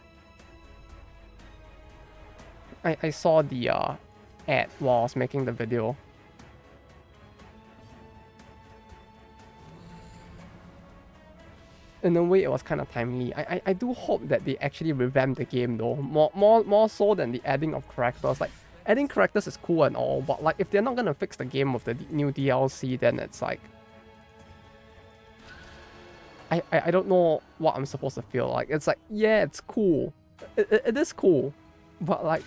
I saw the ad while I was making the video. In a way, it was kind of timely. I do hope that they actually revamp the game though, more so than the adding of characters. Like adding characters is cool and all, but like if they're not gonna fix the game with the new DLC, then it's like I don't know what I'm supposed to feel like. It's like, yeah, it's cool. It is cool, but like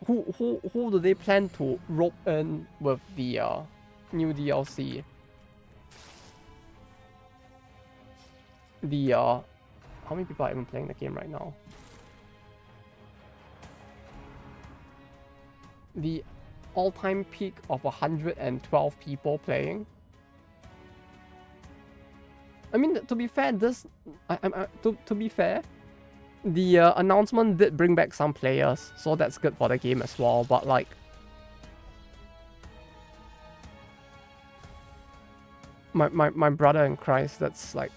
who do they plan to rope in with the new DLC? The how many people are even playing the game right now? The all-time peak of 112 people playing. I mean, to be fair, to be fair, the announcement did bring back some players, so that's good for the game as well. But like, my brother in Christ, that's like,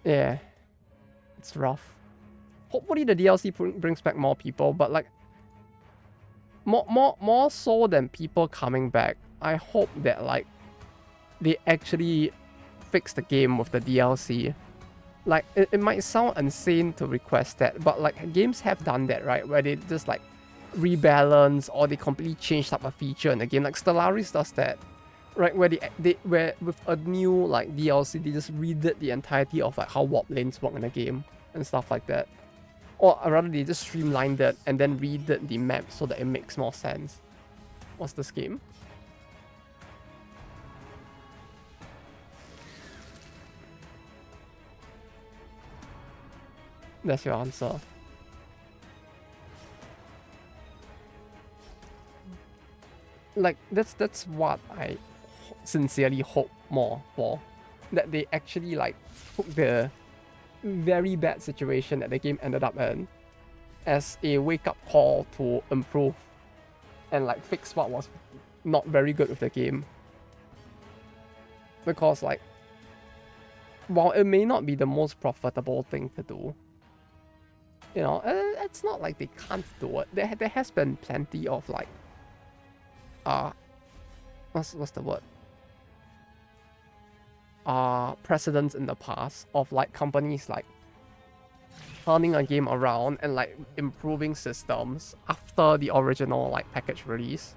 yeah, it's rough. Hopefully the DLC brings back more people, but like, more so than people coming back, I hope that like they actually fix the game with the DLC. Like it might sound insane to request that, but like games have done that, right? Where they just like rebalance or they completely change up a feature in the game. Like Stellaris does that, right? Where where with a new like DLC they just redid the entirety of like how warp lanes work in the game and stuff like that. Or rather, they just streamlined it and then redid the map so that it makes more sense. What's this game? That's your answer. Like that's what I sincerely hope more for. That they actually like took the very bad situation that the game ended up in as a wake-up call to improve and like fix what was not very good with the game. Because like, while it may not be the most profitable thing to do, you know, it's not like they can't do it. There has been plenty of like what's the word? Precedents in the past of like companies like turning a game around and like improving systems after the original like package release.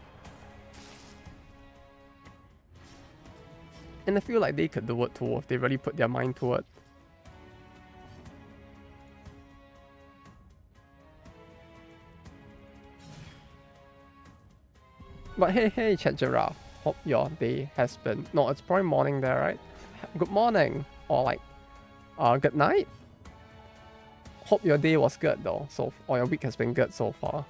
And I feel like they could do it too if they really put their mind to it. But hey, Chat Giraffe. Hope your day has been... No, it's probably morning there, right? Good morning. Or like, good night. Hope your day was good though. Or your week has been good so far.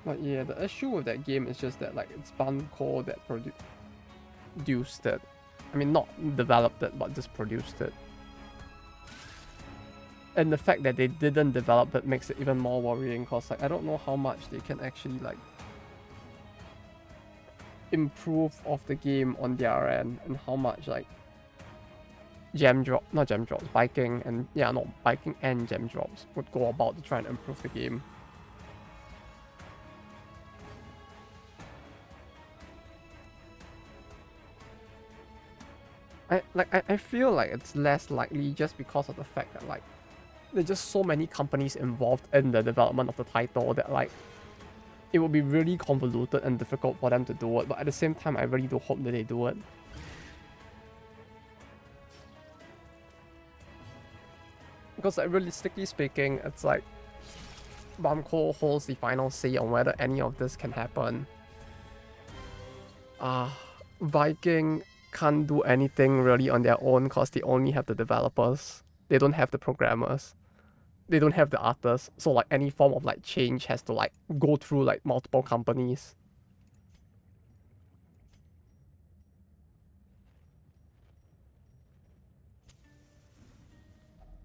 But yeah, the issue with that game is just that like it's Banco that produced it. I mean, not developed it, but just produced it. And the fact that they didn't develop it makes it even more worrying, because like I don't know how much they can actually like improve of the game on their end, and how much like biking and gem drops would go about to try and improve the game. I feel like it's less likely just because of the fact that like there's just so many companies involved in the development of the title that like it would be really convoluted and difficult for them to do it, but at the same time I really do hope that they do it. Because like realistically speaking, it's like Bamco holds the final say on whether any of this can happen. Viking can't do anything really on their own because they only have the developers. They don't have the programmers. They don't have the artists. So like any form of like change has to like go through like multiple companies.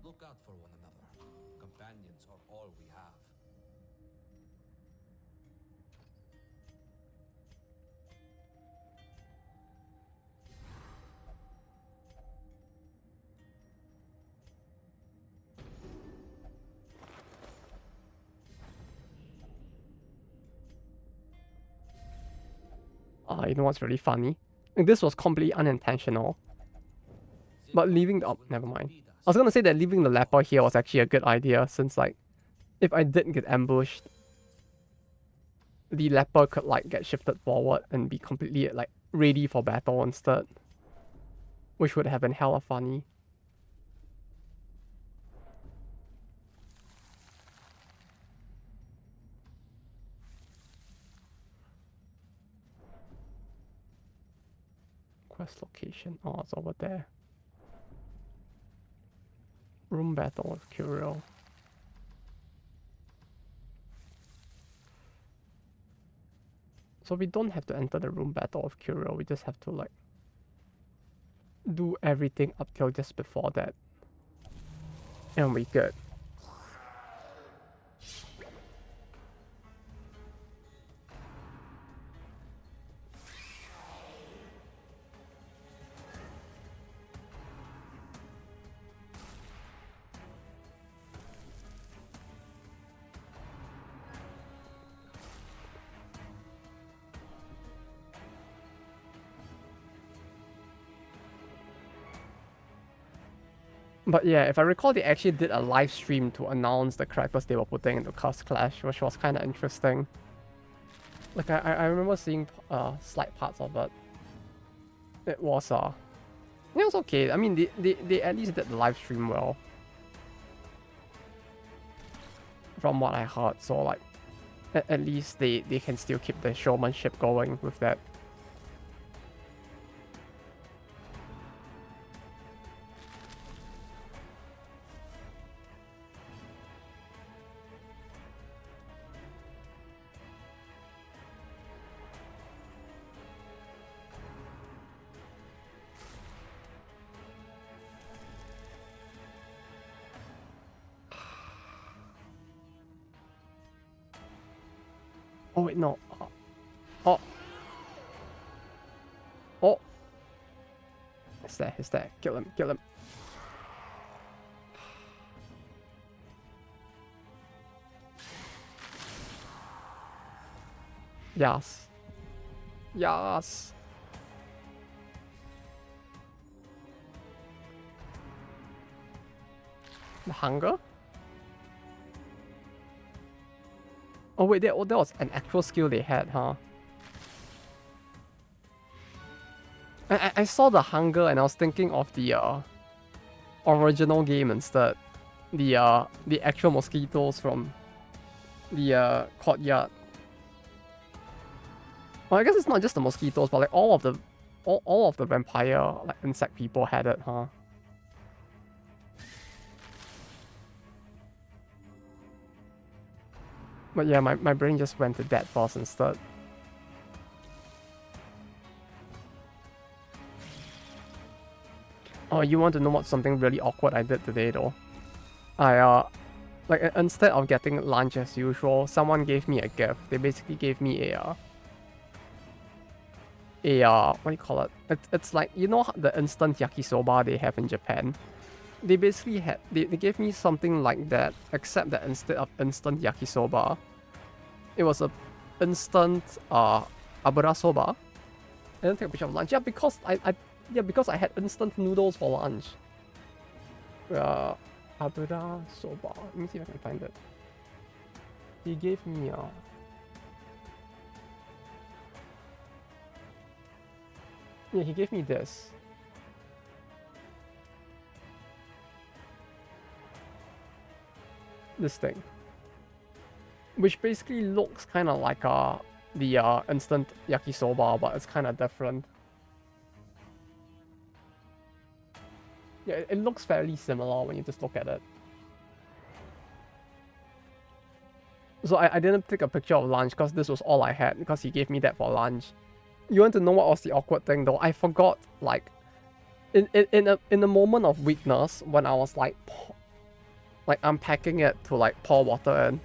Look out for one another. Companions are all we have. You know what's really funny? And this was completely unintentional. But leaving the... Oh, never mind. I was gonna say that leaving the leper here was actually a good idea, since like, if I did get ambushed, the leper could like get shifted forward and be completely like ready for battle instead. Which would have been hella funny. Quest location. Oh, it's over there. Room battle with Curiel. So we don't have to enter the room battle of Curiel, we just have to like do everything up till just before that. And we good. But yeah, if I recall, they actually did a live stream to announce the characters they were putting into Curse Clash, which was kind of interesting. Like, I remember seeing slight parts of it. It was okay. I mean, they at least did the live stream well. From what I heard, so like, at least they can still keep the showmanship going with that. Oh wait, no. Oh. Oh. It's there. Kill him, kill him. Yes. Yes. The hunger? Oh wait, that was an actual skill they had, huh? I saw the hunger and I was thinking of the original game instead. The actual mosquitoes from the courtyard. Well, I guess it's not just the mosquitoes, but like all of the vampire like insect people had it, huh? But yeah, my brain just went to that boss instead. Oh, you want to know what something really awkward I did today though? I like instead of getting lunch as usual, someone gave me a gift. They basically gave me what do you call it? It's like, you know the instant yakisoba they have in Japan? They basically they gave me something like that, except that instead of instant yakisoba, it was a instant abura soba. I didn't take a picture of lunch. Yeah, because I had instant noodles for lunch. Abura soba. Let me see if I can find it. He gave me yeah, he gave me this. This thing. Which basically looks kind of like the instant yakisoba, but it's kind of different. Yeah, it looks fairly similar when you just look at it. So I didn't take a picture of lunch because this was all I had, because he gave me that for lunch. You want to know what was the awkward thing though? I forgot, like, in a moment of weakness, when I was like unpacking it to like pour water in,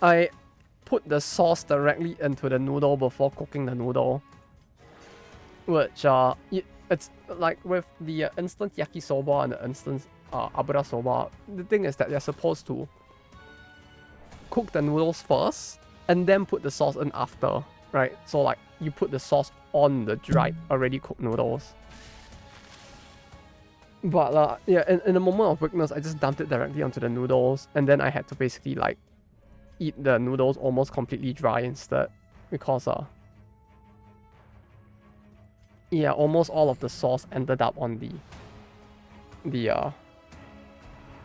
I put the sauce directly into the noodle before cooking the noodle. Which it's like with the instant yakisoba and the instant abura soba, the thing is that they're supposed to cook the noodles first and then put the sauce in after, right? So like you put the sauce on the dried already cooked noodles. But yeah, in a moment of weakness, I just dumped it directly onto the noodles, and then I had to basically like eat the noodles almost completely dry instead, because yeah, almost all of the sauce ended up on the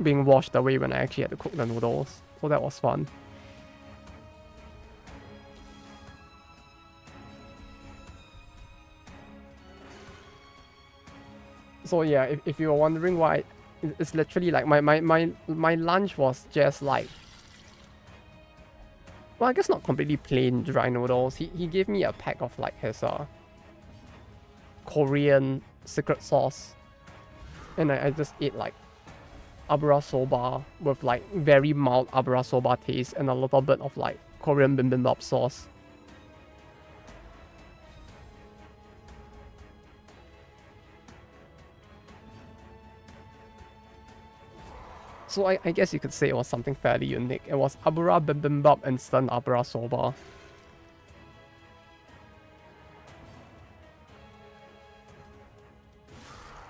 being washed away when I actually had to cook the noodles. So that was fun. So yeah, if you were wondering why, it's literally like my lunch was just like, well, I guess not completely plain dry noodles. He gave me a pack of like his Korean secret sauce, and I just ate like abura soba with like very mild abura soba taste and a little bit of like Korean bibimbap sauce. So I guess you could say it was something fairly unique. It was abura bibimbap instant abura soba.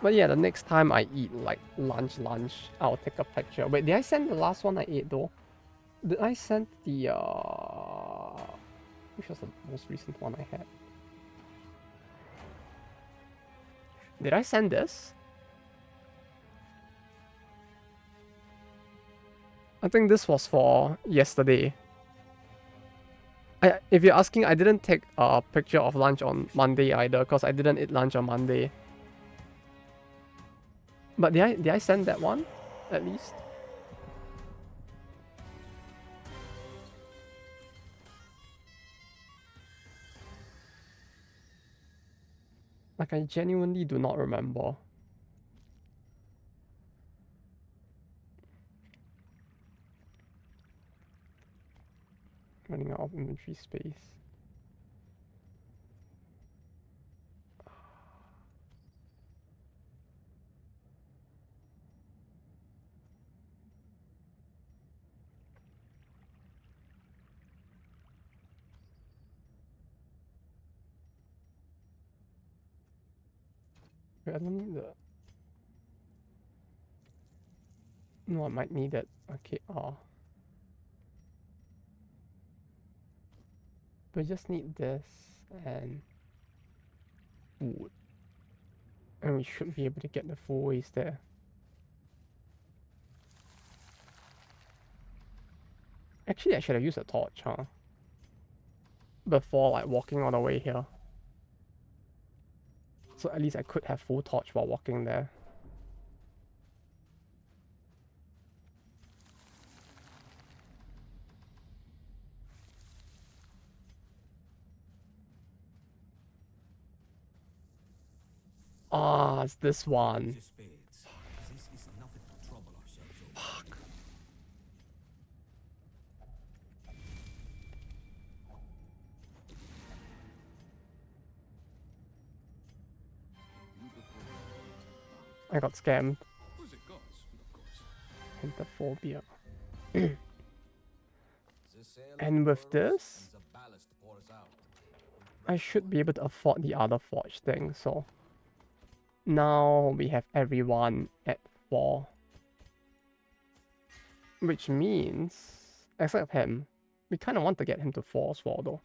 But yeah, the next time I eat like lunch, I'll take a picture. Wait, did I send the last one I ate though? Did I send the which was the most recent one I had? Did I send this? I think this was for yesterday. If you're asking, I didn't take a picture of lunch on Monday either, because I didn't eat lunch on Monday. But did I send that one at least? Like, I genuinely do not remember. Running out of inventory space. Wait, I don't need the... No, I might need it. Okay, we just need this and food. And we should be able to get the full waste there. Actually, I should have used a torch, huh? Before, like, walking all the way here. So at least I could have full torch while walking there. Ah, it's this one. The spades. This is nothing to trouble ourselves over. Fuck. I got scammed. Who's it goes, of course. Hentaphobia. The sail And with furls this, and the ballast pours out. I should be able to afford the other forge thing, so now we have everyone at 4. Which means, except him, we kind of want to get him to 4 as well though.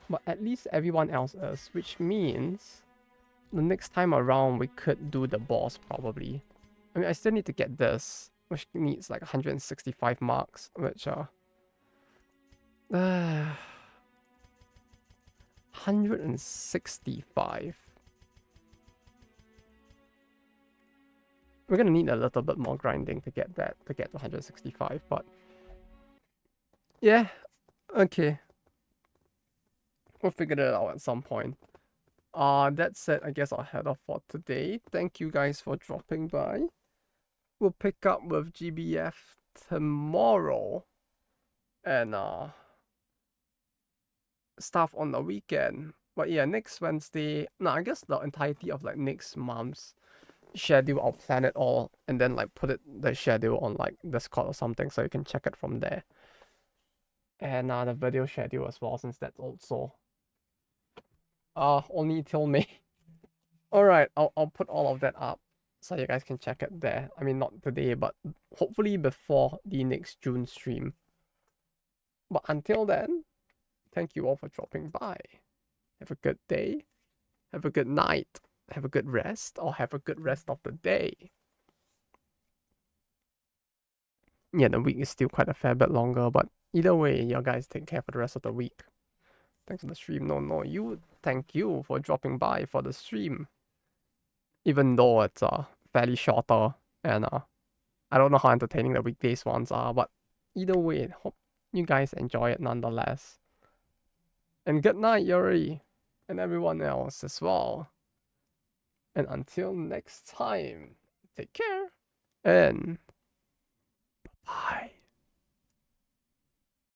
But at least everyone else is, which means the next time around we could do the boss probably. I mean, I still need to get this, which needs like 165 marks, which 165. We're gonna need a little bit more grinding to get that, to get to 165, but yeah, okay. We'll figure it out at some point. That's it. I guess I'll head off for today. Thank you guys for dropping by. We'll pick up with GBF tomorrow. And stuff on the weekend. But yeah, next Wednesday. No, I guess the entirety of like next month's schedule, I'll plan it all and then like put the schedule on like Discord or something so you can check it from there. And the video schedule as well, since that's also only till May. Alright, I'll put all of that up so you guys can check it there. I mean, not today, but hopefully before the next June stream. But until then, thank you all for dropping by. Have a good day. Have a good night. Have a good rest, or have a good rest of the day. Yeah, the week is still quite a fair bit longer, but either way, you guys take care for the rest of the week. Thanks for the stream. No, thank you for dropping by for the stream. Even though it's fairly shorter, and I don't know how entertaining the weekdays ones are, but either way, hope you guys enjoy it nonetheless. And good night, Yuri, and everyone else as well. And until next time, take care, and bye-bye.